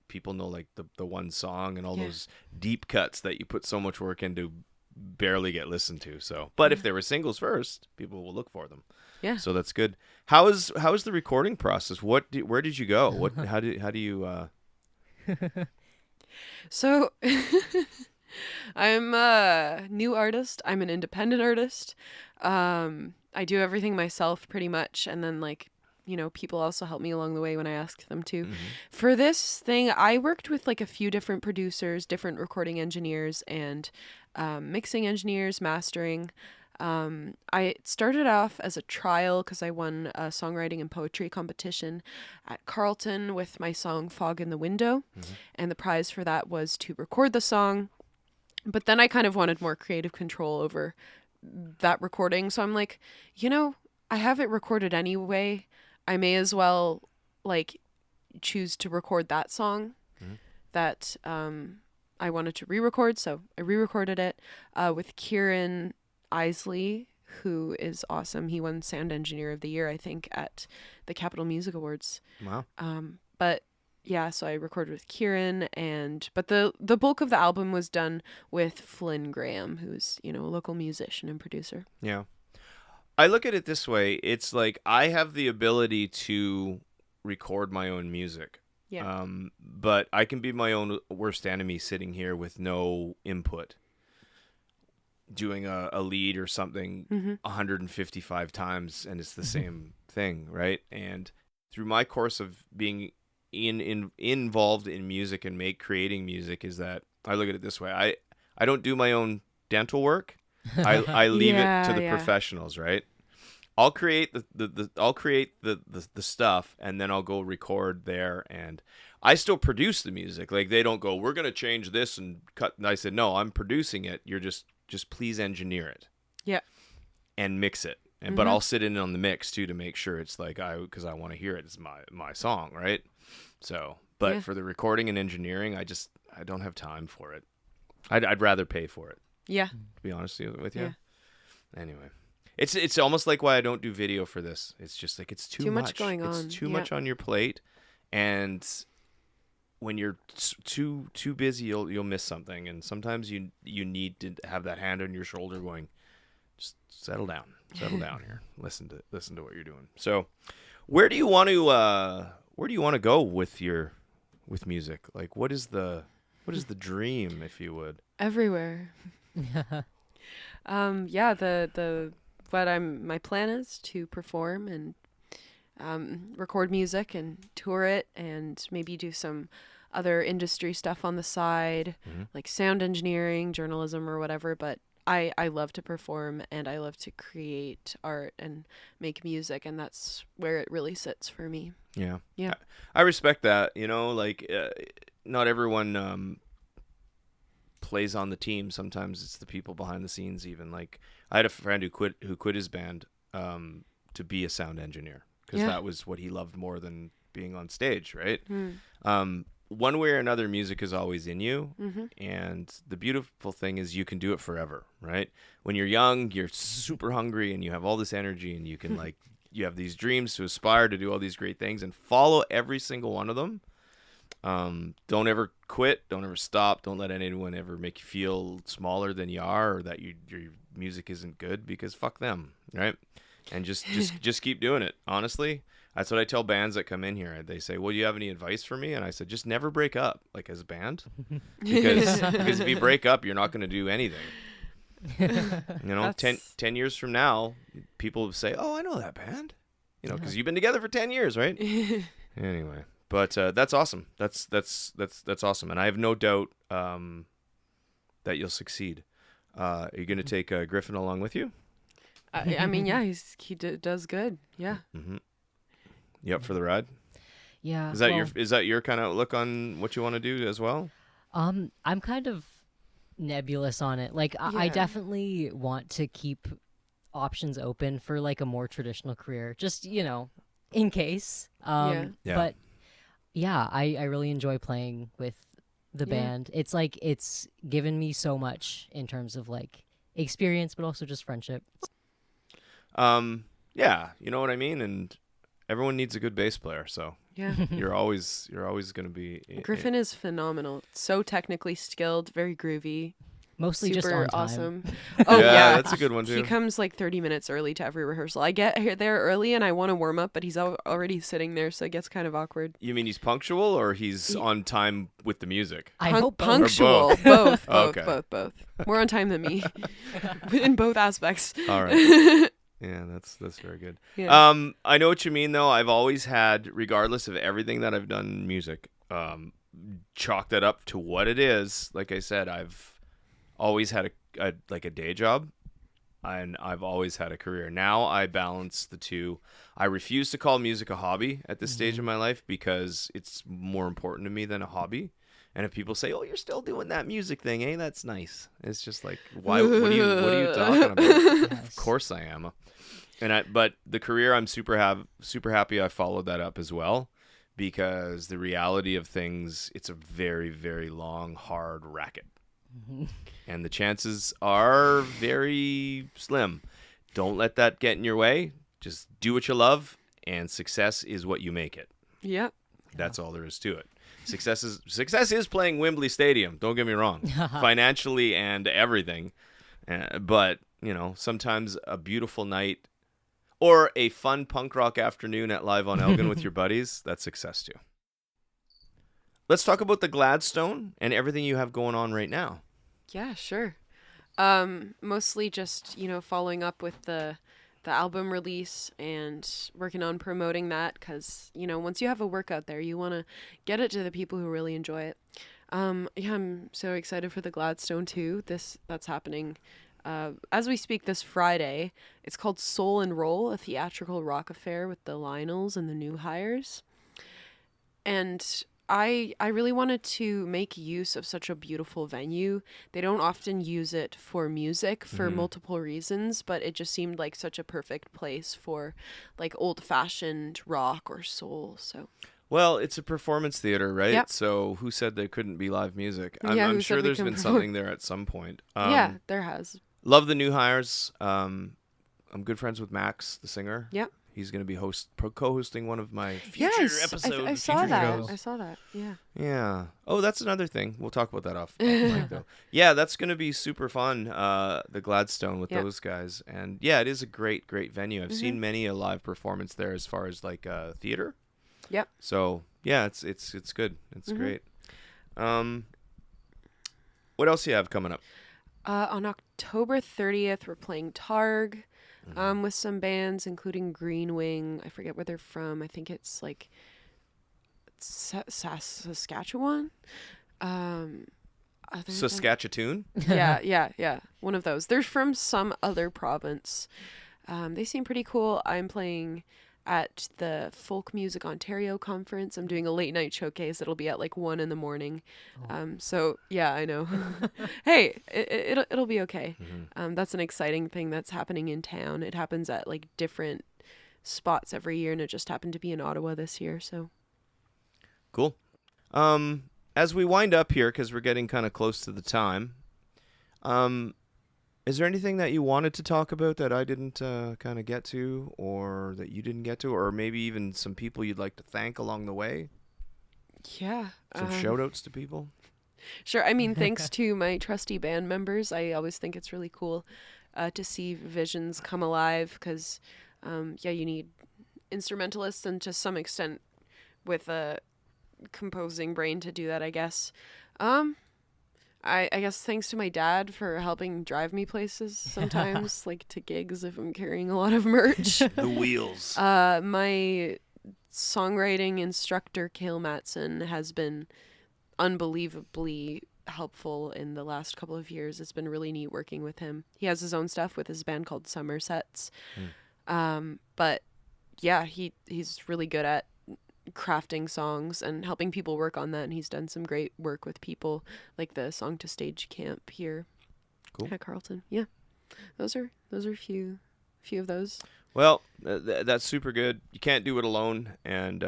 Speaker 1: people know like the one song, and all those deep cuts that you put so much work into barely get listened to. So, but if they were singles first, people will look for them.
Speaker 7: Yeah.
Speaker 1: So that's good. How is the recording process? Where did you go? How do you
Speaker 7: So I'm a new artist. I'm an independent artist. I do everything myself pretty much. And then people also help me along the way when I ask them to. For this thing, I worked with like a few different producers, different recording engineers, and mixing engineers, mastering. I started off as a trial because I won a songwriting and poetry competition at Carleton with my song Fog in the Window. And the prize for that was to record the song. But then I kind of wanted more creative control over that recording. So I'm like, I have it recorded anyway. I may as well choose to record that song that I wanted to re-record. So I re-recorded it with Kieran Isley, who is awesome. He won Sound Engineer of the Year, I think, at the Capitol Music Awards.
Speaker 1: Wow.
Speaker 7: But yeah, so I recorded with Kieran, but the bulk of the album was done with Flynn Graham, who's, a local musician and producer.
Speaker 1: Yeah. I look at it this way. It's like I have the ability to record my own music.
Speaker 7: Yeah.
Speaker 1: But I can be my own worst enemy sitting here with no input, doing a lead or something 155 times, and it's the same thing, right? And through my course of being involved in music and creating music, is that I look at it this way. I don't do my own dental work. I leave it to the professionals, right? I'll create the stuff, and then I'll go record there, and I still produce the music. Like, they don't go, we're gonna change this and cut. And I said, no, I'm producing it. You're just please engineer it.
Speaker 7: Yeah.
Speaker 1: And mix it. But I'll sit in on the mix too to make sure it's like because I want to hear it. It's my song, right? So, but for the recording and engineering, I don't have time for it. I'd rather pay for it.
Speaker 7: Yeah.
Speaker 1: To be honest with you.
Speaker 7: Yeah.
Speaker 1: Anyway, it's almost like why I don't do video for this. It's just like it's too much
Speaker 7: going on.
Speaker 1: It's too much on your plate, and when you're too busy, you'll miss something. And sometimes you need to have that hand on your shoulder, going, just settle down here. Listen to what you're doing. So, where do you want to go with music? Like, what is the dream, if you would?
Speaker 7: Everywhere. My plan is to perform and record music and tour it, and maybe do some other industry stuff on the side, like sound engineering, journalism, or whatever. But I love to perform, and I love to create art and make music, and that's where it really sits for me.
Speaker 1: Yeah.
Speaker 7: Yeah.
Speaker 1: I respect that. Not everyone plays on the team. Sometimes it's the people behind the scenes. Even like I had a friend who quit his band to be a sound engineer, because that was what he loved more than being on stage, right? One way or another, music is always in you, and the beautiful thing is you can do it forever, right? When you're young, you're super hungry and you have all this energy, and you can you have these dreams to aspire to do all these great things and follow every single one of them. Don't ever quit. Don't ever stop. Don't let anyone ever make you feel smaller than you are, or that your music isn't good, because fuck them, right? And just keep doing it. Honestly, that's what I tell bands that come in here. They say, well, do you have any advice for me? And I said, just never break up, like, as a band, because if you break up, you're not going to do anything. 10 years from now, people will say, oh, I know that band, because you've been together for 10 years, right? Anyway. But that's awesome. That's awesome, and I have no doubt that you'll succeed. Are you going to take Griffin along with you?
Speaker 7: I mean, yeah, he does good. Yeah.
Speaker 1: Mm-hmm. You up for the ride?
Speaker 6: Yeah.
Speaker 1: Is that your kind of look on what you want to do as well?
Speaker 6: I'm kind of nebulous on it. Like, I definitely want to keep options open for like a more traditional career, just in case. But yeah, I really enjoy playing with the band. It's like it's given me so much in terms of like experience, but also just friendship.
Speaker 1: Yeah, you know what I mean. And everyone needs a good bass player, so you're always going to be.
Speaker 7: Griffin is phenomenal. So technically skilled, very groovy.
Speaker 6: Mostly
Speaker 7: super
Speaker 6: just on time.
Speaker 7: Awesome. Oh
Speaker 1: yeah, that's a good one too.
Speaker 7: He comes like 30 minutes early to every rehearsal. I get here there early and I want to warm up, but he's already sitting there, so it gets kind of awkward.
Speaker 1: You mean he's punctual, or he's on time with the music?
Speaker 6: I hope both.
Speaker 7: Punctual.
Speaker 1: Both.
Speaker 7: Both. More on time than me in both aspects.
Speaker 1: All right. Yeah, that's very good.
Speaker 7: Yeah.
Speaker 1: I know what you mean, though. I've always had, regardless of everything that I've done in music, chalk that up to what it is. Like I said, I've always had a day job, and I've always had a career. Now I balance the two. I refuse to call music a hobby at this stage of my life, because it's more important to me than a hobby. And if people say, "Oh, you're still doing that music thing, eh? That's nice," it's just like, why? What are you talking about?
Speaker 6: Yes.
Speaker 1: Of course I am. But the career, I'm super happy I followed that up as well, because the reality of things, it's a very, very long, hard racket. And the chances are very slim. Don't let that get in your way. Just do what you love, and success is what you make it.
Speaker 7: Yep.
Speaker 1: That's all there is to it. Success is playing Wembley Stadium. Don't get me wrong, financially and everything. But sometimes a beautiful night or a fun punk rock afternoon at Live on Elgin with your buddies—that's success too. Let's talk about the Gladstone and everything you have going on right now.
Speaker 7: Yeah, sure. Mostly just, following up with the album release and working on promoting that because, once you have a work out there, you want to get it to the people who really enjoy it. Yeah, I'm so excited for the Gladstone too. That's happening as we speak this Friday. It's called Soul and Roll, a theatrical rock affair with the Lionels and the New Hires. And I really wanted to make use of such a beautiful venue. They don't often use it for music for multiple reasons, but it just seemed like such a perfect place for like old-fashioned rock or soul. So,
Speaker 1: well, it's a performance theater, right?
Speaker 7: Yep.
Speaker 1: So who said there couldn't be live music?
Speaker 7: Yeah,
Speaker 1: I'm
Speaker 7: who
Speaker 1: sure
Speaker 7: said we
Speaker 1: there's
Speaker 7: can
Speaker 1: been
Speaker 7: perform?
Speaker 1: something there at some point.
Speaker 7: Yeah, there has.
Speaker 1: Love the New Hires. I'm good friends with Max, the singer.
Speaker 7: Yep.
Speaker 1: He's going to be co-hosting one of my future episodes.
Speaker 7: I saw that.
Speaker 1: shows.
Speaker 7: I saw that. Yeah.
Speaker 1: Yeah. Oh, that's another thing. We'll talk about that off mic, though. Yeah, that's going to be super fun, the Gladstone with those guys. And yeah, it is a great, great venue. I've seen many a live performance there as far as like theater.
Speaker 7: Yep.
Speaker 1: So yeah, it's good. It's great. What else do you have coming up?
Speaker 7: On October 30th, we're playing Targ with some bands, including Green Wing. I forget where they're from. I think it's like Saskatchewan.
Speaker 1: Saskatchewan?
Speaker 7: Yeah. One of those. They're from some other province. They seem pretty cool. I'm playing at the Folk Music Ontario conference. I'm doing a late night showcase. It'll be at like 1 a.m. So yeah, I know. Hey, it'll be okay. That's an exciting thing that's happening in town. It happens at like different spots every year, and it just happened to be in Ottawa this year. So
Speaker 1: Cool. As we wind up here, because we're getting kind of close to the time, is there anything that you wanted to talk about that I didn't kind of get to, or that you didn't get to, or maybe even some people you'd like to thank along the way?
Speaker 7: yeah.
Speaker 1: Some shout-outs to people?
Speaker 7: Sure. I mean, thanks to my trusty band members, I always think it's really cool to see visions come alive because, you need instrumentalists and to some extent with a composing brain to do that, I guess. I guess thanks to my dad for helping drive me places sometimes, like to gigs if I'm carrying a lot of merch.
Speaker 1: The wheels.
Speaker 7: My songwriting instructor, Cale Matson, has been unbelievably helpful in the last couple of years. It's been really neat working with him. He has his own stuff with his band called Somersets. But yeah, he's really good at crafting songs and helping people work on that, and he's done some great work with people like the Song to Stage camp here at Carleton. Yeah, those are a few of those.
Speaker 1: Well, that's super good. You can't do it alone, and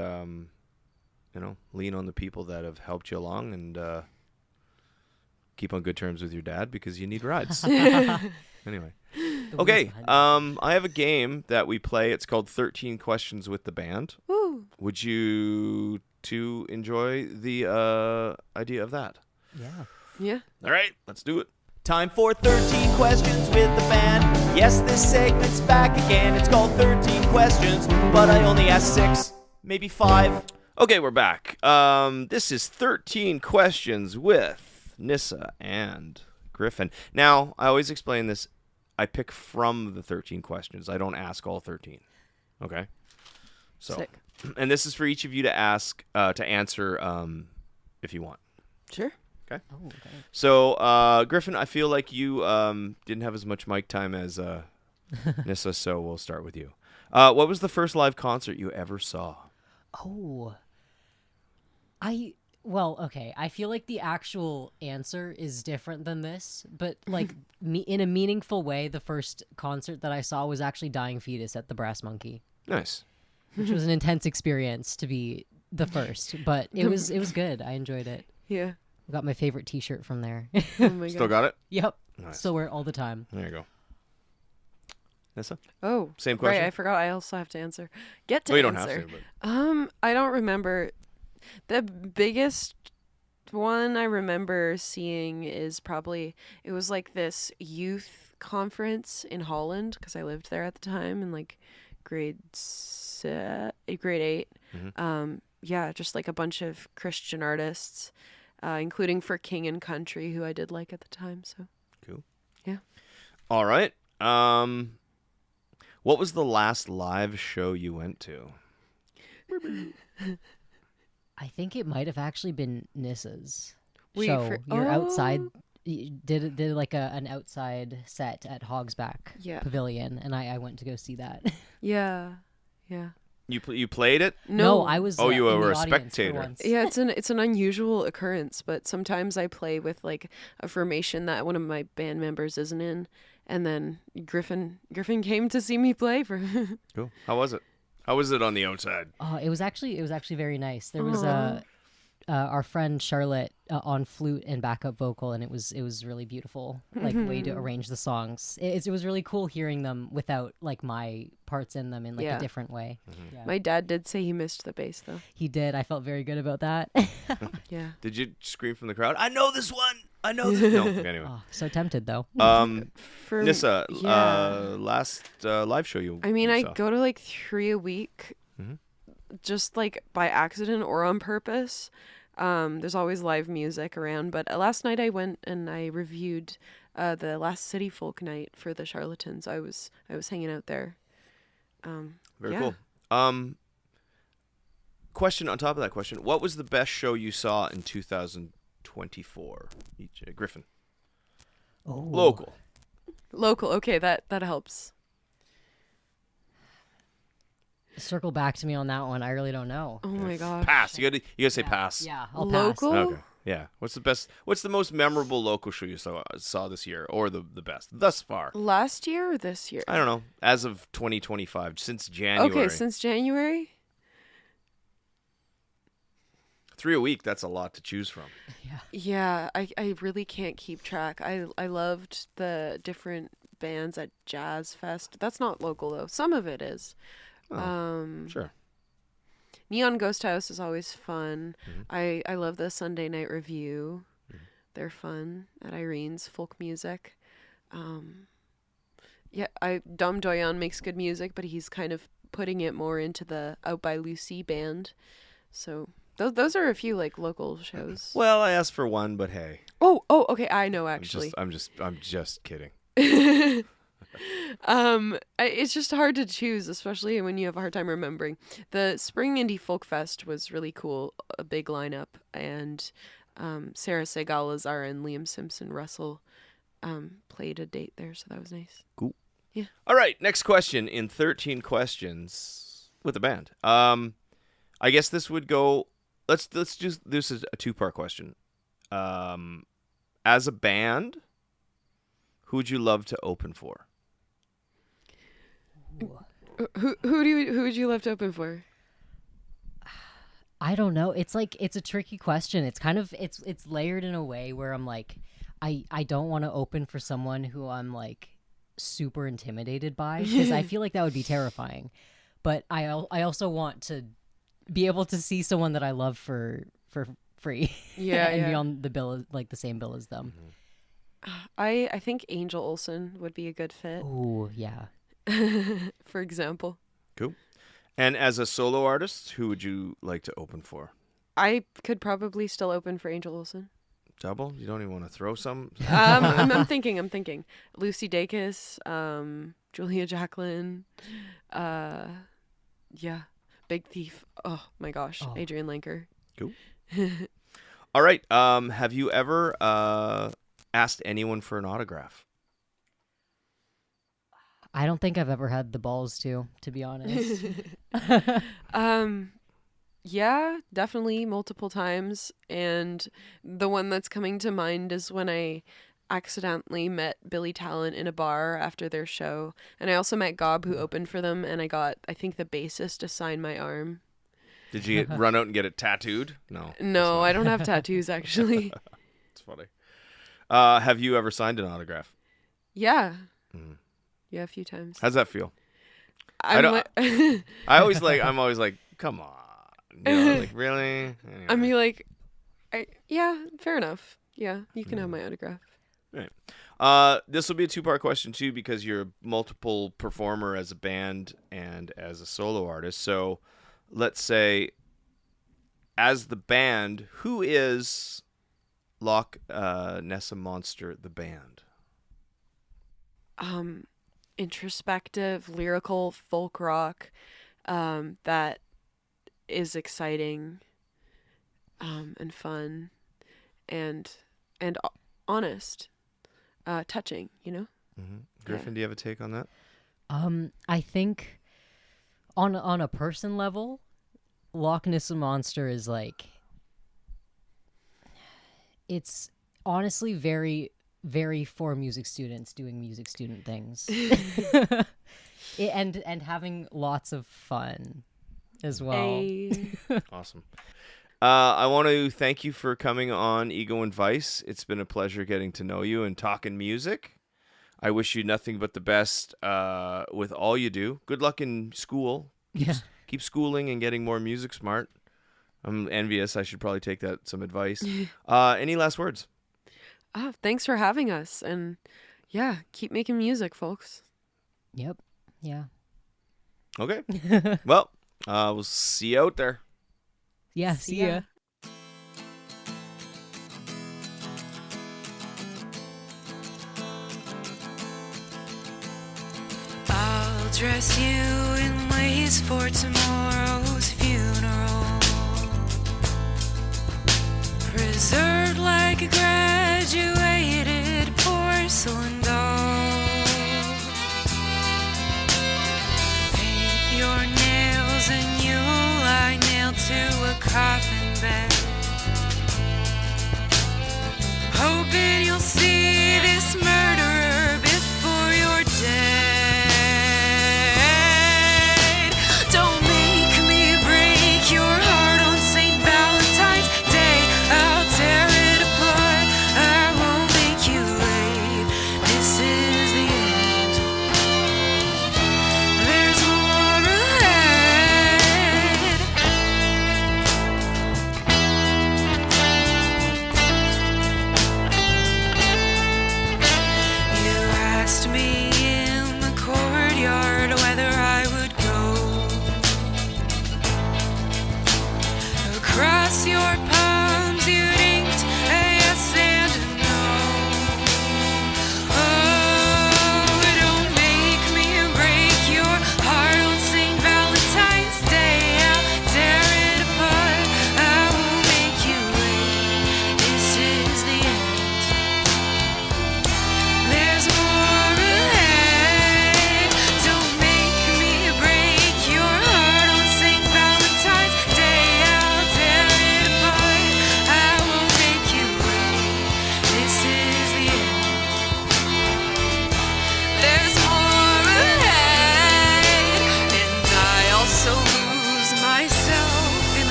Speaker 1: lean on the people that have helped you along, and keep on good terms with your dad because you need rides. Anyway. Okay, I have a game that we play. It's called 13 Questions with the Band.
Speaker 7: Woo.
Speaker 1: Would you two enjoy the idea of that?
Speaker 7: Yeah.
Speaker 1: All right, let's do it.
Speaker 3: Time for 13 questions with the band. Yes, this segment's back again. It's called 13 questions, but I only asked 6, maybe 5.
Speaker 1: Okay, we're back. This is 13 Questions with Nissa and Griffin. Now, I always explain this. I pick from the 13 questions. I don't ask all 13. Okay? So,
Speaker 7: Sick.
Speaker 1: And this is for each of you to ask, to answer if you want.
Speaker 7: Sure.
Speaker 1: Okay?
Speaker 6: Oh, okay.
Speaker 1: So, Griffin, I feel like you didn't have as much mic time as Nissa, so we'll start with you. What was the first live concert you ever saw?
Speaker 6: Oh. Well, okay. I feel like the actual answer is different than this, but like in a meaningful way, the first concert that I saw was actually Dying Fetus at the Brass Monkey,
Speaker 1: Nice.
Speaker 6: which was an intense experience to be the first, but it was good. I enjoyed it.
Speaker 7: Yeah.
Speaker 6: Got my favorite T-shirt from there.
Speaker 7: Oh my
Speaker 1: Still
Speaker 7: gosh.
Speaker 1: got it?
Speaker 6: Yep.
Speaker 1: Nice.
Speaker 6: Still wear it all the time.
Speaker 1: There you go. Nessa?
Speaker 7: Oh,
Speaker 1: Same question?
Speaker 7: Right, I forgot. I also have to answer. Get to
Speaker 1: Well, you don't
Speaker 7: answer.
Speaker 1: have to, but
Speaker 7: I don't remember. The biggest one I remember seeing is probably it was like this youth conference in Holland because I lived there at the time in like grade 8. Yeah, just like a bunch of Christian artists, including for King and Country, who I did like at the time. So
Speaker 1: cool.
Speaker 7: yeah.
Speaker 1: All right. What was the last live show you went to?
Speaker 6: I think it might have actually been Nissa's
Speaker 7: Wait,
Speaker 6: show.
Speaker 7: for-
Speaker 6: You're outside.
Speaker 7: oh.
Speaker 6: Did like an outside set at Hogsback
Speaker 7: Yeah.
Speaker 6: Pavilion, and I went to go see that.
Speaker 7: Yeah. Yeah.
Speaker 1: You played it?
Speaker 6: No, I was.
Speaker 1: Oh, you
Speaker 6: in
Speaker 1: were
Speaker 6: the
Speaker 1: a
Speaker 6: audience for
Speaker 1: spectator.
Speaker 6: once.
Speaker 7: Yeah, it's an unusual occurrence, but sometimes I play with like a formation that one of my band members isn't in, and then Griffin came to see me play for.
Speaker 1: Cool. How was it? How was it on the outside?
Speaker 6: It was actually very nice. There was
Speaker 7: Aw.
Speaker 6: our friend Charlotte on flute and backup vocal, and it was really beautiful, like way to arrange the songs. It was really cool hearing them without like my parts in them in like
Speaker 7: Yeah.
Speaker 6: a different way. Yeah.
Speaker 7: My dad did say he missed the bass though.
Speaker 6: He did. I felt very good about that.
Speaker 7: Yeah.
Speaker 1: Did you scream from the crowd? I know this one. I know this. No. Anyway.
Speaker 6: Oh, so tempted though.
Speaker 7: For
Speaker 1: Nissa,
Speaker 7: yeah.
Speaker 1: last live show you.
Speaker 7: I mean,
Speaker 1: you
Speaker 7: I
Speaker 1: saw.
Speaker 7: go to like 3 a week, just like by accident or on purpose. There's always live music around, but last night I went and I reviewed the last City Folk night for the Charlatans. I was hanging out there.
Speaker 1: Very
Speaker 7: yeah.
Speaker 1: cool. Question on top of that question: what was the best show you saw in 2024? Griffin.
Speaker 6: Oh,
Speaker 1: Local.
Speaker 7: Okay, that helps.
Speaker 6: Circle back to me on that one. I really don't know.
Speaker 7: Oh my gosh.
Speaker 1: Pass. You gotta say pass.
Speaker 6: Yeah, I'll
Speaker 7: Local?
Speaker 6: pass.
Speaker 1: Okay. Yeah. What's the most memorable local show you saw this year, or the best thus far?
Speaker 7: Last year or this year?
Speaker 1: I don't know. As of 2025, since January.
Speaker 7: Okay, since January.
Speaker 1: 3 a week. That's a lot to choose from.
Speaker 7: Yeah, I really can't keep track. I loved the different bands at Jazz Fest. That's not local though. Some of it is.
Speaker 1: Sure.
Speaker 7: Neon Ghost House is always fun. I love the Sunday Night Review. They're fun at Irene's folk music. Yeah, Dom Doyon makes good music, but he's kind of putting it more into the Out by Lucy band. So those are a few like local shows.
Speaker 1: Well, I asked for one, but hey,
Speaker 7: Oh, okay, I know actually.
Speaker 1: I'm just kidding.
Speaker 7: It's just hard to choose, especially when you have a hard time remembering. The Spring Indie Folk Fest was really cool, a big lineup, and Sarah Segal-Lazar and Liam Simpson Russell played a date there, so that was nice.
Speaker 1: Cool.
Speaker 7: Yeah.
Speaker 1: All right, next question in 13 questions with the band. I guess this would go. Let's do this is a 2-part question. As a band, who would you love to open for?
Speaker 7: Who would you love to open for?
Speaker 6: I don't know. It's like it's a tricky question. It's kind of it's layered in a way where I'm like, I don't want to open for someone who I'm like super intimidated by because I feel like that would be terrifying. But I also want to be able to see someone that I love for free.
Speaker 7: Yeah,
Speaker 6: and
Speaker 7: yeah.
Speaker 6: be on the bill like the same bill as them.
Speaker 7: I think Angel Olsen would be a good fit,
Speaker 6: Oh yeah.
Speaker 7: for example.
Speaker 1: Cool. And as a solo artist, who would you like to open for?
Speaker 7: I could probably still open for Angel Olsen.
Speaker 1: Double? You don't even want to throw some?
Speaker 7: I'm thinking. Lucy Dacus, Julia Jacqueline, yeah, Big Thief. Oh my gosh,
Speaker 6: Oh.
Speaker 7: Adrian Lanker.
Speaker 1: Cool. All right. Have you ever asked anyone for an autograph?
Speaker 6: I don't think I've ever had the balls to be honest.
Speaker 7: Yeah, definitely multiple times. And the one that's coming to mind is when I accidentally met Billy Talent in a bar after their show. And I also met Gob, who opened for them, and I got, I think, the bassist to sign my arm.
Speaker 1: Did you run out and get it tattooed? No.
Speaker 7: No, I don't have tattoos, actually.
Speaker 1: funny. Have you ever signed an autograph?
Speaker 7: Yeah. Yeah, a few times.
Speaker 1: How's that feel?
Speaker 7: I'm
Speaker 1: I'm always like, come on. You know, like, really? Anyway.
Speaker 7: I mean, like, yeah, fair enough. Yeah, you can have my autograph.
Speaker 1: Right. This will be a two-part question too, because you're a multiple performer as a band and as a solo artist. So, let's say, as the band, who is Loch Nisse Monster, the band?
Speaker 7: Introspective, lyrical, folk rock, that is exciting, and fun, and honest, touching. You know.
Speaker 1: Mm-hmm. Griffin, do you have a take on that?
Speaker 6: I think on a person level, Loch Nisse Monster is like, it's honestly very, very for music students doing music student things. and having lots of fun as well.
Speaker 1: Awesome. I want to thank you for coming on Ego and Vice. It's been a pleasure getting to know you and talking music. I wish you nothing but the best with all you do. Good luck in school. Keep schooling and getting more music smart. I'm envious. I should probably take that some advice. Any last words?
Speaker 7: Thanks for having us, and yeah, keep making music, folks.
Speaker 6: Yep. Yeah.
Speaker 1: Okay. Well, we'll see you out there.
Speaker 6: Yeah. See ya.
Speaker 4: I'll dress you in lace for tomorrow's funeral, preserved like a graduated porcelain doll. Paint your nails and you'll lie nailed to a coffin bed, hoping you'll see this murderer before you're dead. Don't make me break your heart on St. Valentine's Day. I'll tear it apart, I won't make you wait. This is the end, there's more ahead.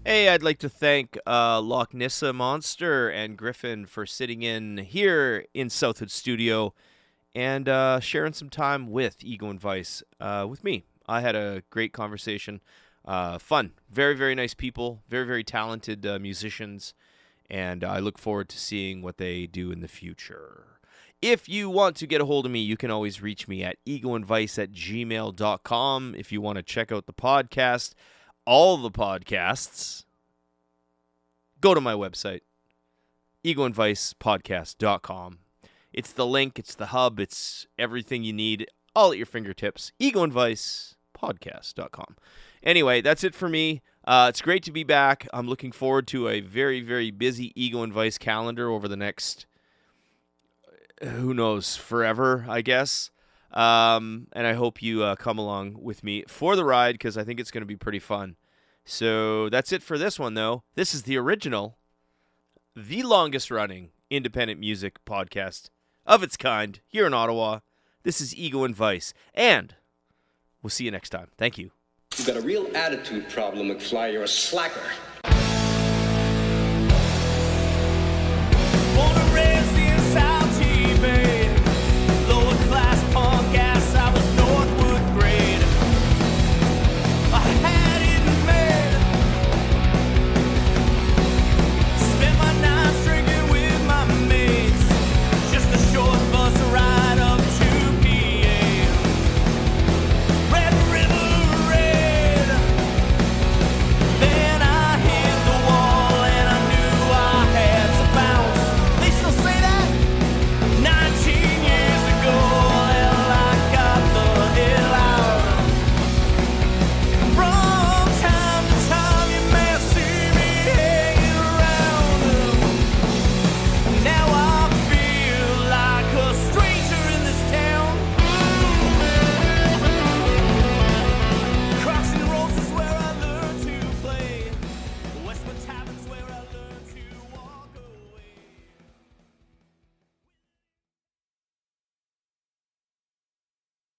Speaker 1: Hey, I'd like to thank Loch Nisse Monster and Griffin for sitting in here in Southwood Studio and sharing some time with Ego and Vice with me. I had a great conversation. Fun. Very, very nice people. Very, very talented musicians. And I look forward to seeing what they do in the future. If you want to get a hold of me, you can always reach me at egoandvice@gmail.com. If you want to check out the podcast, all the podcasts, go to my website, egoandvicepodcast.com. It's the link, it's the hub, it's everything you need, all at your fingertips, egoandvicepodcast.com. Anyway, that's it for me. It's great to be back. I'm looking forward to a very, very busy Ego and Vice calendar over the next, who knows, forever, I guess. And I hope you come along with me for the ride because I think it's going to be pretty fun. So that's it for this one, though. This is the original, the longest running independent music podcast of its kind here in Ottawa. This is Ego and Vice, and we'll see you next time. Thank you.
Speaker 2: You've got a real attitude problem, McFly. You're a slacker.